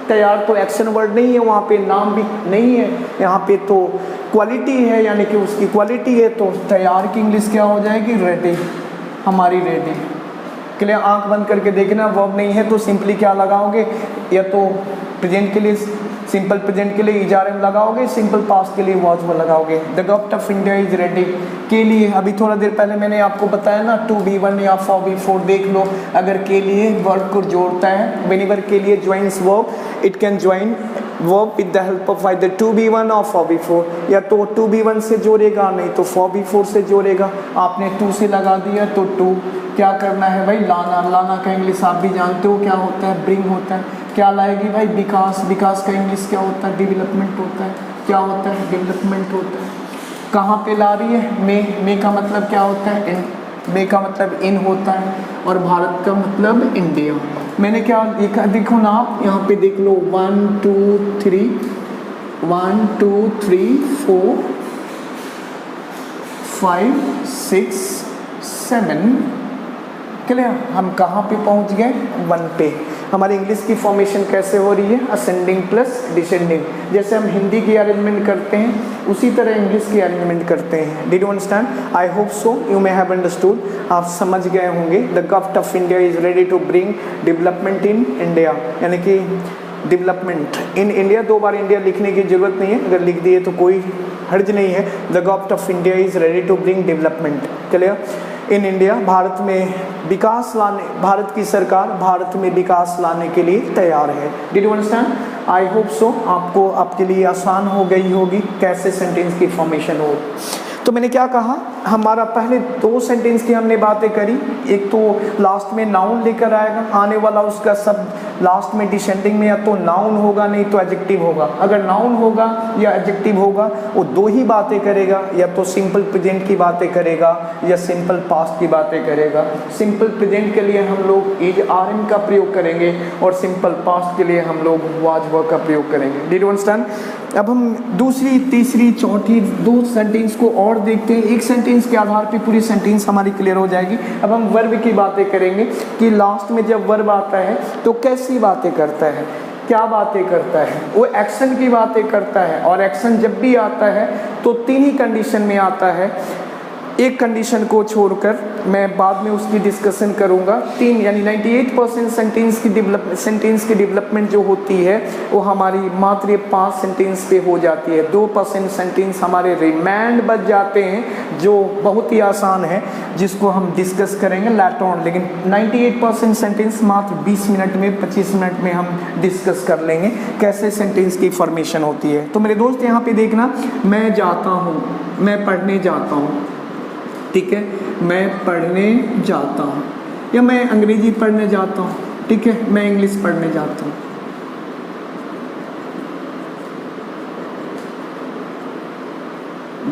तैयार तो एक्शन वर्ड नहीं है, वहाँ पे नाम भी नहीं है, यहाँ पे तो क्वालिटी है, यानी कि उसकी क्वालिटी है। तो तैयार की इंग्लिश क्या हो जाएगी? रेडी, हमारी रेडी। के लिए आंख बंद करके देखना, वर्ब नहीं है तो सिंपली क्या लगाओगे? या तो प्रेजेंट के लिए सिंपल प्रेजेंट के लिए इजारम लगाओगे, सिंपल पास्ट के लिए वॉज लगाओगे। The government of India is ready के लिए। अभी थोड़ा देर पहले मैंने आपको बताया ना, टू बी वन या फॉर बी फोर। देख लो, अगर के लिए वर्ब को जोड़ता है, वेनेवर के लिए joins verb, it can join verb with the help of either to be one और फॉर बी फोर, या तो टू बी वन से जोड़ेगा, नहीं तो फॉर बी फोर से जोड़ेगा। आपने टू से लगा दिया तो टू, क्या करना है भाई, लाना। लाना का इंग्लिश आप भी जानते हो क्या होता है, ब्रिंग होता है। क्या लाएगी भाई, विकास। विकास का इंग्लिश क्या होता है, डेवलपमेंट होता है। क्या होता है, डेवलपमेंट होता है। कहाँ पे ला रही है, मे का मतलब क्या होता है, इन। मे का मतलब इन होता है, और भारत का मतलब इंडिया। मैंने क्या लिखा, देखो ना आप यहाँ पे देख लो, 1 2 3 1 2 3 4 5 6 7, क्लियर। हम कहाँ पे पहुँच गए, 1 पे। हमारी इंग्लिश की फॉर्मेशन कैसे हो रही है, असेंडिंग प्लस डिसेंडिंग। जैसे हम हिंदी की अरेंजमेंट करते हैं उसी तरह इंग्लिश की अरेंजमेंट करते हैं। Did you understand? I hope so you may have understood. आप समझ गए होंगे। The government of India is ready to bring development in India, यानी कि डेवलपमेंट इन इंडिया। 2 बार इंडिया लिखने की जरूरत नहीं है, अगर लिख दिए तो कोई हर्ज नहीं है। The government of India is ready to bring development, clear, in India. Bharat में विकास लाने, भारत की सरकार भारत में विकास लाने के लिए तैयार है। Did you understand? I hope सो आपको, आपके लिए आसान हो गई होगी कैसे सेंटेंस की फॉर्मेशन हो। तो मैंने क्या कहा, हमारा पहले 2 सेंटेंस की हमने बातें करी। एक तो लास्ट में नाउन लेकर आएगा, आने वाला उसका शब्द लास्ट में डिसेंडिंग में या तो नाउन होगा नहीं तो एडजेक्टिव होगा। अगर नाउन होगा या एडजेक्टिव होगा वो 2 ही बातें करेगा, या तो सिंपल प्रेजेंट की बातें करेगा या सिंपल पास्ट की बातें करेगा। सिंपल प्रेजेंट के लिए हम लोग इज आर एम का प्रयोग करेंगे और सिंपल पास्ट के लिए हम लोग वाज वर का प्रयोग करेंगे। Did you understand? अब हम दूसरी, तीसरी, चौथी 2 सेंटेंस को और देखते हैं। एक सेंटेंस के आधार पे पूरी सेंटेंस हमारी क्लियर हो जाएगी। अब हम वर्ब की बातें करेंगे कि लास्ट में जब वर्ब आता है तो कैसी बातें करता है, क्या बातें करता है। वो एक्शन की बातें करता है, और एक्शन जब भी आता है तो 3 ही कंडीशन में आता है। एक कंडीशन को छोड़कर मैं बाद में उसकी डिस्कशन करूंगा। 3 यानी 98% सेंटेंस की डेवलपमेंट जो होती है वो हमारी मात्र 5 सेंटेंस पे हो जाती है। 2% सेंटेंस हमारे रिमांड बच जाते हैं जो बहुत ही आसान है, जिसको हम डिस्कस करेंगे लेटर ऑन। लेकिन 98% सेंटेंस मात्र 20 मिनट में, 25 मिनट में हम डिस्कस कर लेंगे कैसे सेंटेंस की फॉर्मेशन होती है। तो मेरे दोस्त यहाँ पे देखना, मैं जाता हूँ, मैं पढ़ने जाता हूँ, ठीक है, मैं पढ़ने जाता हूँ, या मैं अंग्रेजी पढ़ने जाता हूँ, ठीक है, मैं इंग्लिश पढ़ने जाता हूँ।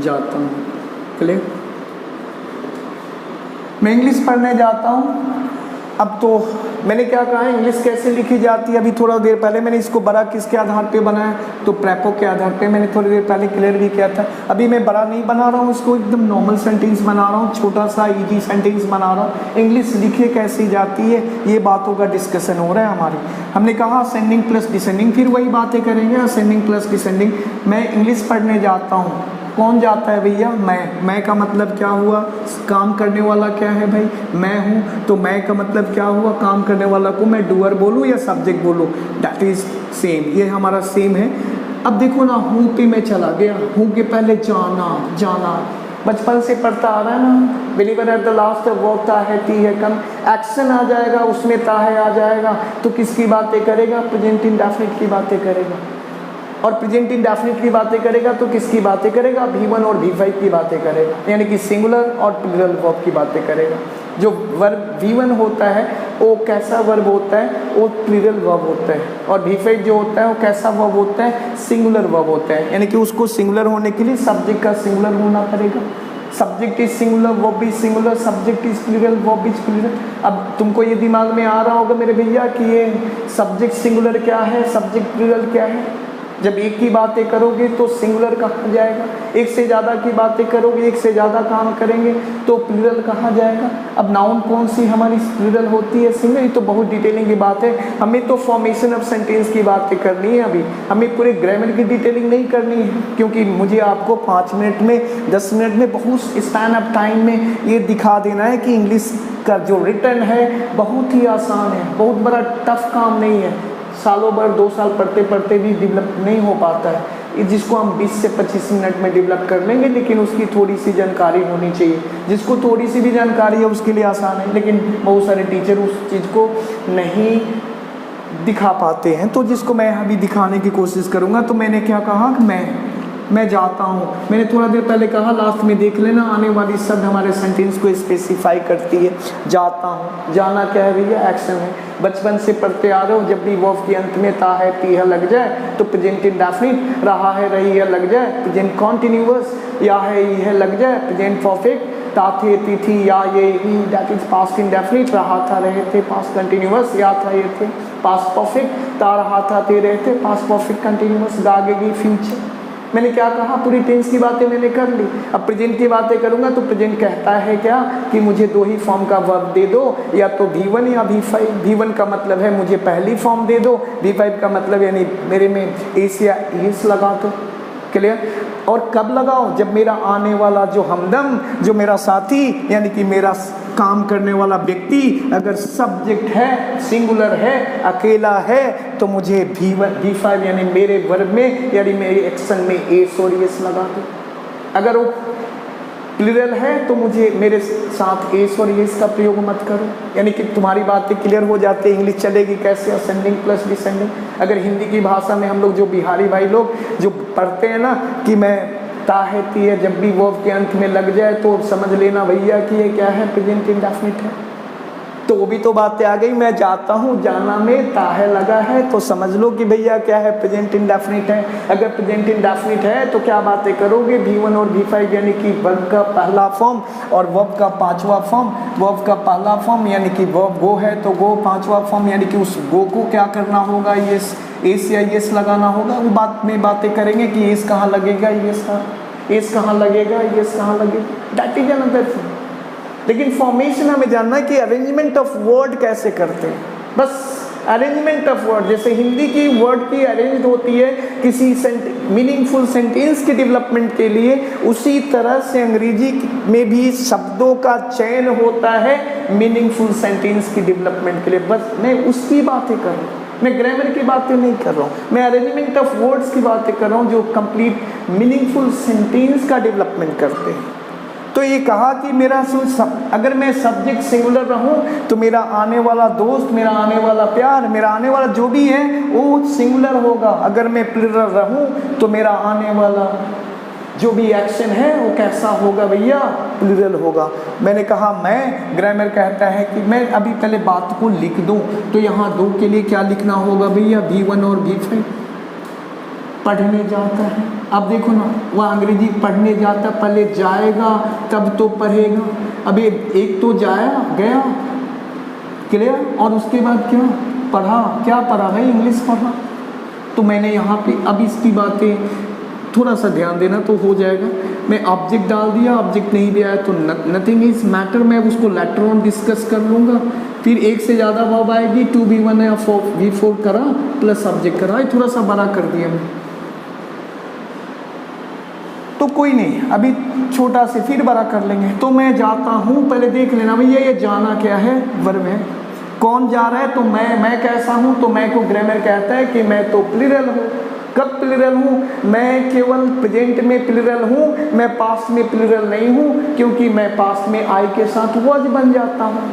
जाता हूँ, क्लियर। मैं इंग्लिश पढ़ने जाता हूँ। अब तो मैंने क्या कहा है, इंग्लिश कैसे लिखी जाती है, अभी थोड़ा देर पहले मैंने इसको बड़ा किसके आधार पे बनाया, तो प्रेपो के आधार पे मैंने थोड़ी देर पहले क्लियर भी किया था। अभी मैं बड़ा नहीं बना रहा हूँ, इसको एकदम नॉर्मल सेंटेंस बना रहा हूँ, छोटा सा इजी सेंटेंस बना रहा हूँ। इंग्लिश लिखे कैसी जाती है ये बातों का डिस्कशन हो रहा है हमारी। हमने कहा असेंडिंग प्लस डिसेंडिंग, फिर वही बातें करेंगे, असेंडिंग प्लस डिसेंडिंग। मैं इंग्लिश पढ़ने जाता हूँ, कौन जाता है भैया, मैं का मतलब क्या हुआ, काम करने वाला क्या है भाई, मैं हूँ। तो मैं का मतलब क्या हुआ, काम करने वाला को मैं डूअर बोलूँ या सब्जेक्ट बोलूँ, दैट इज सेम, ये हमारा सेम है। अब देखो ना, हूँ पे मैं चला गया, हूँ के पहले जाना, जाना बचपन से पढ़ता आ रहा है ना, believer at the last verb ता है, ती है, कम एक्शन आ जाएगा उसमें, ता है आ जाएगा, तो किसकी बातें करेगा, प्रेजेंट इंडेफिनिट की बातें करेगा। और प्रेजेंट इंडेफिनिट की बातें करेगा तो किसकी बातें करेगा, V1 और V5 की बातें करेगा, यानी कि सिंगुलर और प्लूरल वर्ब की बातें करेगा। जो वर्ब V1 होता है वो कैसा वर्ब होता है, वो प्लूरल वर्ब होता है, और V5 जो होता है वो कैसा वर्ब होता है, सिंगुलर वर्ब होता है। यानी कि उसको सिंगुलर होने के लिए सब्जेक्ट का सिंगुलर होना पड़ेगा। Subject is singular, verb is singular, subject is plural, verb is plural. अब तुमको ये दिमाग में आ रहा होगा मेरे भैया कि ये सब्जेक्ट सिंगुलर क्या है, सब्जेक्ट प्लूरल क्या है। जब एक की बातें करोगे तो सिंगुलर कहा जाएगा, एक से ज़्यादा की बातें करोगे, एक से ज़्यादा काम करेंगे तो प्लूरल कहा जाएगा। अब नाउन कौन सी हमारी प्लूरल होती है, सिंगुलर। ये तो बहुत डिटेलिंग की बात है, हमें तो फॉर्मेशन ऑफ सेंटेंस की बातें करनी है अभी, हमें पूरे ग्रामर की डिटेलिंग नहीं करनी है, क्योंकि मुझे आपको 5 मिनट में, 10 मिनट में, बहुत स्पैन ऑफ टाइम में ये दिखा देना है कि इंग्लिश का जो रिटर्न है बहुत ही आसान है, बहुत बड़ा टफ काम नहीं है। सालों भर 2 साल पढ़ते पढ़ते भी डेवलप नहीं हो पाता है, जिसको हम 20 से 25 मिनट में डेवलप कर लेंगे, लेकिन उसकी थोड़ी सी जानकारी होनी चाहिए। जिसको थोड़ी सी भी जानकारी है उसके लिए आसान है, लेकिन बहुत सारे टीचर उस चीज़ को नहीं दिखा पाते हैं। तो जिसको मैं अभी दिखाने की कोशिश करूँगा, तो मैंने क्या कहा कि मैं जाता हूँ। मैंने थोड़ा देर पहले कहा, लास्ट में देख लेना, आने वाली शब्द हमारे सेंटेंस को स्पेसिफाई करती है। जाता हूँ, जाना क्या है भैया? एक्शन है। बचपन से पढ़ते आ रहे हो, जब भी वर्ब के अंत में ता है ती है लग जाए तो प्रेजेंट इंडेफिनिट, रहा है रही है लग जाए प्रेजेंट कॉन्टिन्यूअस, या है ये है लग जाए प्रेजेंट परफेक्ट, ता थे ती थी या ये ही दैट इज पास्ट इंडेफिनिट, रहा था रहे थे पास्ट कंटिन्यूअस, या था ये थे पास्ट परफेक्ट, ता रहा था थे रहे थे पास्ट परफेक्ट कंटिन्यूअस, आगेगी फ्यूचर। मैंने क्या कहा? पूरी टेंस की बातें मैंने कर ली। अब प्रेजेंट की बातें करूंगा तो प्रेजेंट कहता है क्या कि मुझे दो ही फॉर्म का वर्ब दे दो, या तो V1 या V5। V1 का मतलब है मुझे पहली फॉर्म दे दो, V5 का मतलब यानी मेरे में एस या एस लगा दो। क्लियर? और कब लगाओ? जब मेरा आने वाला जो हमदम, जो मेरा साथी यानी कि मेरा काम करने वाला व्यक्ति अगर सब्जेक्ट है, सिंगुलर है, अकेला है, तो मुझे V1 V5 यानी मेरे वर्ब में यानी मेरे एक्शन में एस और एस लगा दो। अगर वो प्लूरल है तो मुझे मेरे साथ एस और एस का प्रयोग मत करो। यानी कि तुम्हारी बातें क्लियर हो जाती है, इंग्लिश चलेगी कैसे? Ascending plus descending. अगर हिंदी की भाषा में हम लोग जो बिहारी भाई लोग जो पढ़ते हैं ना कि मैं ता है ती है, जब भी वर्ब के अंत में लग जाए तो समझ लेना भैया कि ये क्या है? प्रेजेंट इंडेफिनिट है। तो वो भी तो बातें आ गई। मैं जाता हूँ, जाना में ता है लगा है तो समझ लो कि भैया क्या है? प्रेजेंट इंडेफिनिट है। अगर प्रेजेंट इंडेफिनिट है तो क्या बातें करोगे? V1 और V5 यानी कि वर्ब का पहला फॉर्म और वर्ब का पांचवा फॉर्म। वर्ब का पहला फॉर्म यानी कि वर्ब गो है तो गो, पांचवा फॉर्म यानी कि उस गो को क्या करना होगा? यस, एस या यस लगाना होगा। वो बात में बातें करेंगे कि एस कहाँ लगेगा, एस कहाँ लगेगा, यस कहाँ लगेगा, दैट इज अनदर थिंग। लेकिन फॉर्मेशन हमें जानना है कि अरेंजमेंट ऑफ वर्ड कैसे करते हैं। बस अरेंजमेंट ऑफ वर्ड, जैसे हिंदी की वर्ड की अरेंज होती है किसी मीनिंगफुल सेंटेंस के डेवलपमेंट के लिए, उसी तरह से अंग्रेजी में भी शब्दों का चयन होता है मीनिंगफुल सेंटेंस की डेवलपमेंट के लिए। बस मैं उसकी बातें कर रहा हूँ, मैं ग्रामर की बातें नहीं कर रहा हूँ, मैं अरेंजमेंट ऑफ वर्ड्स की बातें कर रहा हूँ जो कंप्लीट मीनिंगफुल सेंटेंस का डेवलपमेंट करते हैं। तो ये कहा कि मेरा अगर मैं सब्जेक्ट सिंगुलर रहूं तो मेरा आने वाला दोस्त, मेरा आने वाला प्यार, मेरा आने वाला जो भी है वो सिंगुलर होगा। अगर मैं प्लूरल रहूं तो मेरा आने वाला जो भी एक्शन है वो कैसा होगा भैया? प्लूरल होगा। मैंने कहा मैं, ग्रामर कहता है कि मैं अभी पहले बात को लिख दूं तो यहाँ दो के लिए क्या लिखना होगा भैया? V1 और V5। पढ़ने जाता है, अब देखो ना, वह अंग्रेजी पढ़ने जाता, पहले जाएगा तब तो पढ़ेगा। अभी एक तो जाया गया, क्लियर, और उसके बाद क्या पढ़ा? क्या पढ़ा भाई? इंग्लिश पढ़ा। तो मैंने यहाँ पे अब इसकी बातें थोड़ा सा ध्यान देना तो हो जाएगा। मैं ऑब्जेक्ट डाल दिया, ऑब्जेक्ट नहीं भी आया तो नथिंग इज मैटर, मैं उसको लेटर ऑन डिस्कस कर लूँगा। फिर एक से ज़्यादा वर्ब आएगी, 2V1 या V4 करा प्लस ऑब्जेक्ट करा, थोड़ा सा बड़ा कर दिया मैं, तो कोई नहीं, अभी छोटा से फिर बड़ा कर लेंगे। तो मैं जाता हूँ, पहले देख लेना भैया ये जाना क्या है? वर्ब है। कौन जा रहा है? तो मैं कैसा हूँ? तो मैं को ग्रामर कहता है कि मैं तो प्लूरल हूँ। कब प्लूरल हूँ? मैं केवल प्रेजेंट में प्लूरल हूँ, मैं पास्ट में प्लूरल नहीं हूँ, क्योंकि मैं पास्ट में आई के साथ वॉज बन जाता हूँ,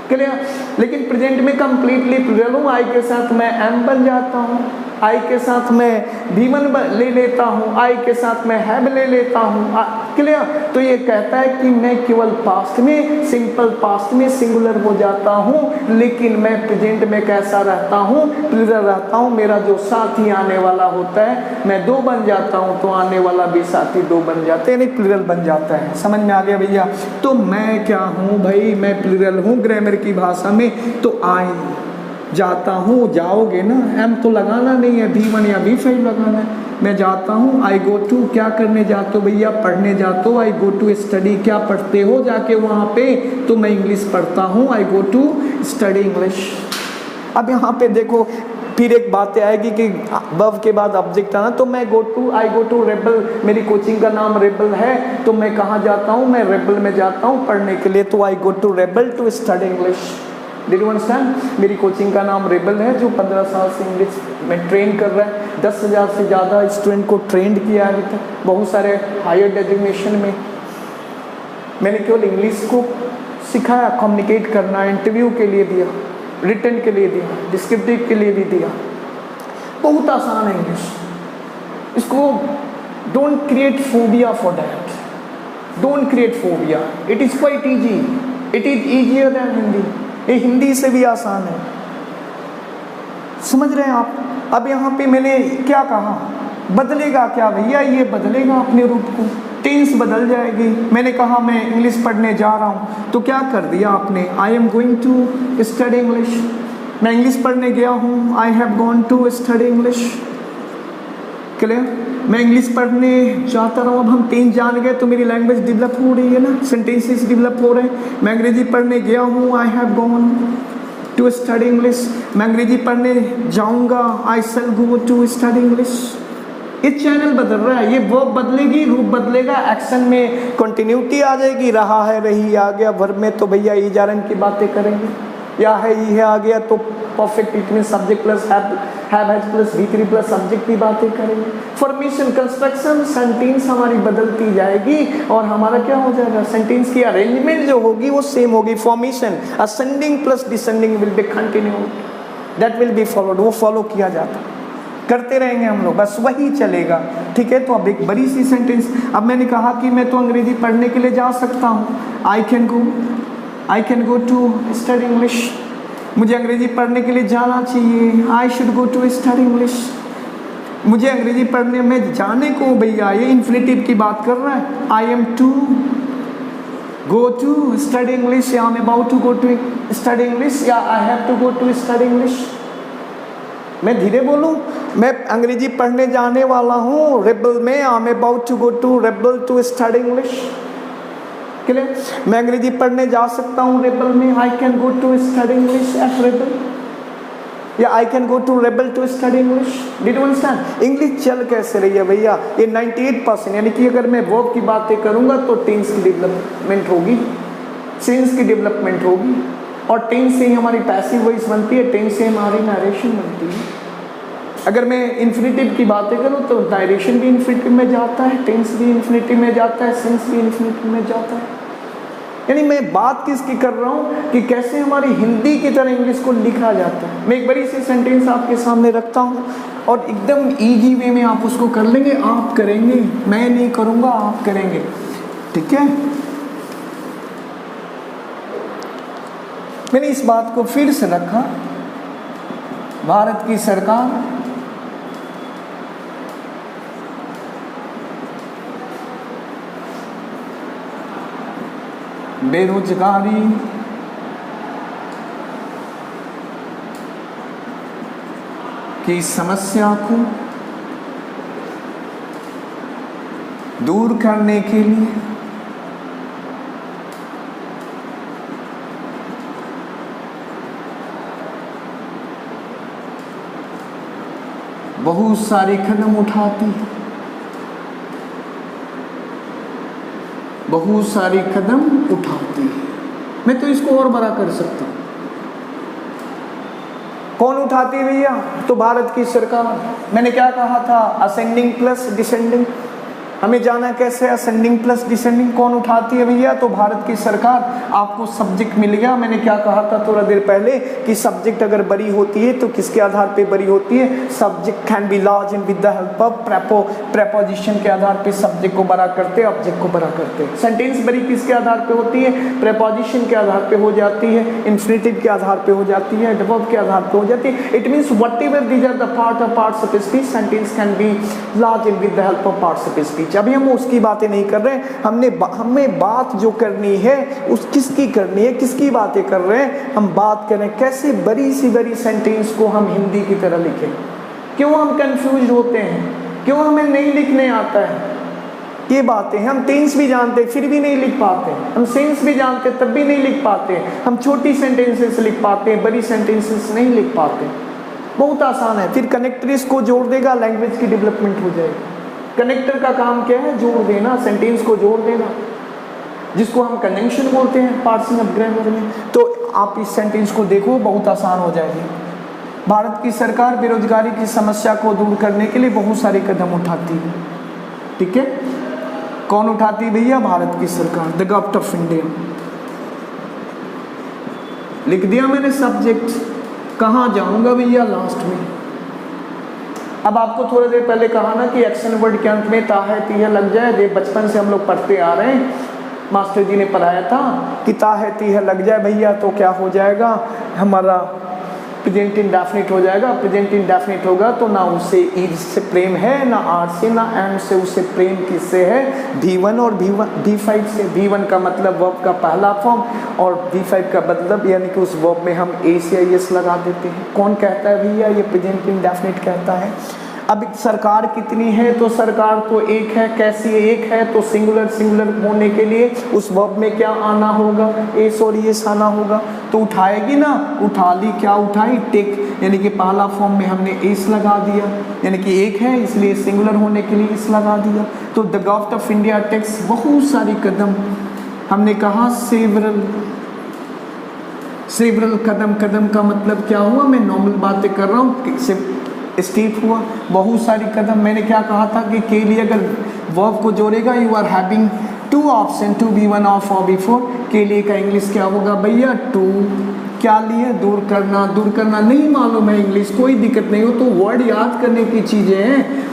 क्लियर। लेकिन प्रेजेंट में कंप्लीटली प्लूरल हूँ, आई के साथ मैं एम बन जाता हूँ, आई के साथ मैं V1 ले लेता हूँ, आई के साथ मैं हैव ले लेता हूँ, क्लियर। तो ये कहता है कि मैं केवल पास्ट में, सिंपल पास्ट में सिंगुलर हो जाता हूँ, लेकिन मैं प्रेजेंट में कैसा रहता हूँ? प्लूरल रहता हूँ। मेरा जो साथी आने वाला होता है, मैं दो बन जाता हूँ तो आने वाला भी साथी दो बन जाते हैं, यानी प्लूरल बन जाता है। समझ में आ गया भैया? तो मैं क्या हूँ भाई? मैं प्लूरल हूँ ग्रामर की भाषा में। तो आई जाता हूँ, जाओगे ना, एम तो लगाना नहीं है, V1 या V5 लगाना है। मैं जाता हूँ, आई गो टू, क्या करने जाते हो भैया? पढ़ने जाते हो। आई गो टू स्टडी, क्या पढ़ते हो जाके वहाँ पे? तो मैं इंग्लिश पढ़ता हूँ, आई गो टू स्टडी इंग्लिश। अब यहाँ पे देखो फिर एक बात आएगी कि वर्ब के बाद ऑब्जेक्ट आना, तो मैं आई गो टू रेबल, मेरी कोचिंग का नाम रेबल है, तो मैं कहाँ जाता हूँ? मैं रेबल में जाता हूँ पढ़ने के लिए, तो I go to Rebel to study English. Did you understand? मेरी कोचिंग का नाम रेबल है, जो 15 साल से इंग्लिश में ट्रेन कर रहा है। 10,000 से ज़्यादा स्टूडेंट को ट्रेंड किया अभी तक, बहुत सारे हायर डेजिग्नेशन में। मैंने केवल इंग्लिश को सिखाया, कम्युनिकेट करना, इंटरव्यू के लिए दिया, रिटन के लिए दिया, डिस्क्रिप्टिव के लिए भी दिया। बहुत आसान है इंग्लिश। इसको don't create phobia for that, don't create phobia, it is quite easy, it is easier than Hindi. ये हिंदी से भी आसान है, समझ रहे हैं आप। अब यहाँ पे मैंने क्या कहा, बदलेगा क्या भैया, ये बदलेगा अपने रूप को, टेंस बदल जाएगी। मैंने कहा मैं इंग्लिश पढ़ने जा रहा हूँ, तो क्या कर दिया आपने, I am going to study English. मैं इंग्लिश पढ़ने गया हूँ, I have gone to study English. Clear? मैं इंग्लिश पढ़ने जाता रहा हूँ, अब हम टेंस जान गए तो मेरी लैंग्वेज डेवलप हो रही है ना, सेंटेंसेस डेवलप हो रहे हैं। मैं अंग्रेजी पढ़ने गया हूँ, I have gone to study English. मैं अंग्रेजी पढ़ने जाऊँगा, I shall go to study English. ये चैनल बदल रहा है, ये वर्ब बदलेगी, रूप बदलेगा, एक्शन में कंटिन्यूटी आ जाएगी, रहा है रही आ गया। वर्ब में तो भैया इजारन की बातें करेंगे, या है ये है आ गया तो परफेक्ट इट में subject plus have plus V3 plus subject की बातें करेंगे। फॉर्मेशन कंस्ट्रक्शन सेंटेंस हमारी बदलती जाएगी और हमारा क्या हो जाएगा, सेंटेंस की अरेंजमेंट जो होगी वो सेम होगी। Formation ascending plus descending will be continue, that will be followed, वो फॉलो किया जाता, करते रहेंगे हम लोग, बस वही चलेगा। ठीक है, तो अब एक बड़ी सी सेंटेंस, अब मैंने कहा कि मैं तो अंग्रेजी पढ़ने के लिए जा सकता हूँ, I can go to study English. मुझे अंग्रेजी पढ़ने के लिए जाना चाहिए, I should go to study English. मुझे अंग्रेजी पढ़ने में जाने को भैया, ये इन्फिनिटिव की बात कर रहा है, I am to go to study English, या I am about to go to study English, या I have to go to study English. मैं धीरे बोलूं, मैं अंग्रेजी पढ़ने जाने वाला हूँ रेबल में, I am about to go to Rebel to study English. Clear? मैं अंग्रेजी पढ़ने जा सकता हूँ रेबल में, I can go to study English at Rebel, या I can go to Rebel to study English. Did you understand? English चल कैसे रही है भैया, ये 98%, यानी कि अगर मैं वर्ब की बातें करूँगा तो टेंस की डेवलपमेंट होगी, सेंस की डेवलपमेंट होगी, और टेंस से ही हमारी पैसिव वॉइस बनती है, टेंस से हमारी नरेशन बनती है। अगर मैं इन्फिनिटिव की बातें करूँ तो नरेशन भी इन्फिनिटिव में जाता है, टेंस भी इन्फिनिटिव में जाता है, सेंस भी इन्फिनिटिव में जाता है। यानी मैं बात किसकी कर रहा हूँ कि कैसे हमारी हिंदी की तरह इंग्लिश को लिखा जाता है। मैं एक बड़ी सी सेंटेंस आपके सामने रखता हूँ और एकदम ईजी वे में आप उसको कर लेंगे, आप करेंगे, मैं नहीं करूँगा, आप करेंगे। ठीक है, मैंने इस बात को फिर से रखा, भारत की सरकार बेरोजगारी की समस्या को दूर करने के लिए बहुत सारे कदम उठाती है, बहुत सारे कदम उठाती है। मैं तो इसको और बड़ा कर सकता हूँ, कौन उठाती है भैया, तो भारत की सरकार। मैंने क्या कहा था, असेंडिंग प्लस डिसेंडिंग, हमें जाना कैसे असेंडिंग प्लस डिसेंडिंग, कौन उठाती है भैया, तो भारत की सरकार। आपको सब्जेक्ट मिल गया, मैंने क्या कहा था थोड़ा देर पहले कि सब्जेक्ट अगर बड़ी होती है तो किसके आधार पे बड़ी होती है, subject can be large in with the help of preposition के आधार पे सब्जेक्ट को बड़ा करते हैं, ऑब्जेक्ट को बड़ा करते हैं। सेंटेंस बड़ी किसके आधार पे होती है, प्रेपोजिशन के आधार पे हो जाती है, इन्फिनिटिव के आधार पे हो जाती है, एडवर्ब के आधार पे हो जाती है। It means whatever these are the parts of speech, sentence can be large in with the help of parts of speech. अभी हम उसकी बातें नहीं कर रहे हैं, हमें बात जो करनी है उस किसकी करनी है, किसकी बातें कर रहे हैं, हम बात करें कैसे बड़ी सी बड़ी सेंटेंस को हम हिंदी की तरह लिखें। क्यों हम कंफ्यूज होते हैं, क्यों हमें नहीं लिखने आता है, ये बातें हम टेंस भी जानते फिर भी नहीं लिख पाते, हम सेंस भी जानते तब भी नहीं लिख पाते, हम छोटी सेंटेंसेस लिख पाते हैं, बड़ी सेंटेंसेस नहीं लिख पाते। बहुत आसान है, फिर कनेक्टर इसको जोड़ देगा, लैंग्वेज की डेवलपमेंट हो जाएगी। कनेक्टर का काम क्या है, जोड़ देना, सेंटेंस को जोड़ देना, जिसको हम कंजंक्शन बोलते हैं पार्सिंग ऑफ ग्रामर में। तो आप इस सेंटेंस को देखो, बहुत आसान हो जाएगी। भारत की सरकार बेरोजगारी की समस्या को दूर करने के लिए बहुत सारे कदम उठाती है। ठीक है, कौन उठाती है भैया, भारत की सरकार, द गवर्नमेंट ऑफ इंडिया। लिख दिया मैंने सब्जेक्ट, कहाँ जाऊंगा भैया लास्ट में। अब आपको थोड़ी देर पहले कहा ना कि एक्शन वर्ड के अंत में ता है ती है लग जाए, ये बचपन से हम लोग पढ़ते आ रहे हैं, मास्टर जी ने पढ़ाया था कि ता है ती है लग जाए भैया तो क्या हो जाएगा, हमारा प्रेजेंट इंडेफिनिट हो जाएगा। प्रेजेंट इंडेफिनिट होगा तो ना उससे इज से प्रेम है, ना आर से, ना एंड से, उससे प्रेम किससे है, V1 और V5 से। V1 का मतलब वर्ब का पहला फॉर्म और V5 का मतलब यानी कि उस वर्ब में हम ए से एस लगा देते हैं। कौन कहता है भैया, ये प्रेजेंट इंडेफिनिट कहता है। अब सरकार कितनी है, तो सरकार तो एक है। कैसी एक है, तो सिंगुलर, सिंगुलर होने के लिए उस वर्ब में क्या आना होगा, एस और एस आना होगा। तो उठाएगी ना, उठा ली, क्या उठाई, टेक, यानी कि पहला फॉर्म में हमने एस लगा दिया, यानी कि एक है इसलिए सिंगुलर होने के लिए एस लगा दिया। तो the government of India takes बहुत सारी कदम, हमने कहा सेवरल, सेवरल कदम, कदम का मतलब क्या हुआ, मैं नॉर्मल बातें कर रहा हूँ, स्टेप हुआ बहुत सारी कदम। मैंने क्या कहा था कि के लिए अगर वर्ब को जोड़ेगा, you are having two option, to be one of और बिफोर। के लिए का इंग्लिश क्या होगा भैया, टू, क्या लिए, दूर करना। दूर करना नहीं मालूम है इंग्लिश, कोई दिक्कत नहीं हो, तो वर्ड याद करने की चीजें हैं।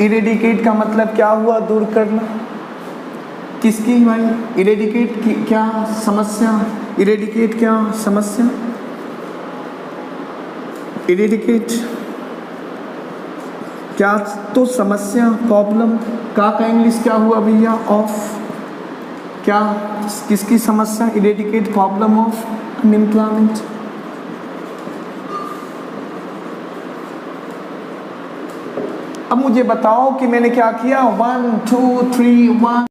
इरेडिकेट का मतलब क्या हुआ, दूर करना। किसकी भाई, इरेडिकेट की क्या समस्या, इरेडिकेट क्या समस्या, इरेडिकेट क्या, तो समस्या, प्रॉब्लम। का इंग्लिश क्या हुआ भैया, ऑफ, क्या किसकी समस्या, इरेडिकेट प्रॉब्लम ऑफ अनएम्प्लॉयमेंट। अब मुझे बताओ कि मैंने क्या किया, 1 2 3 1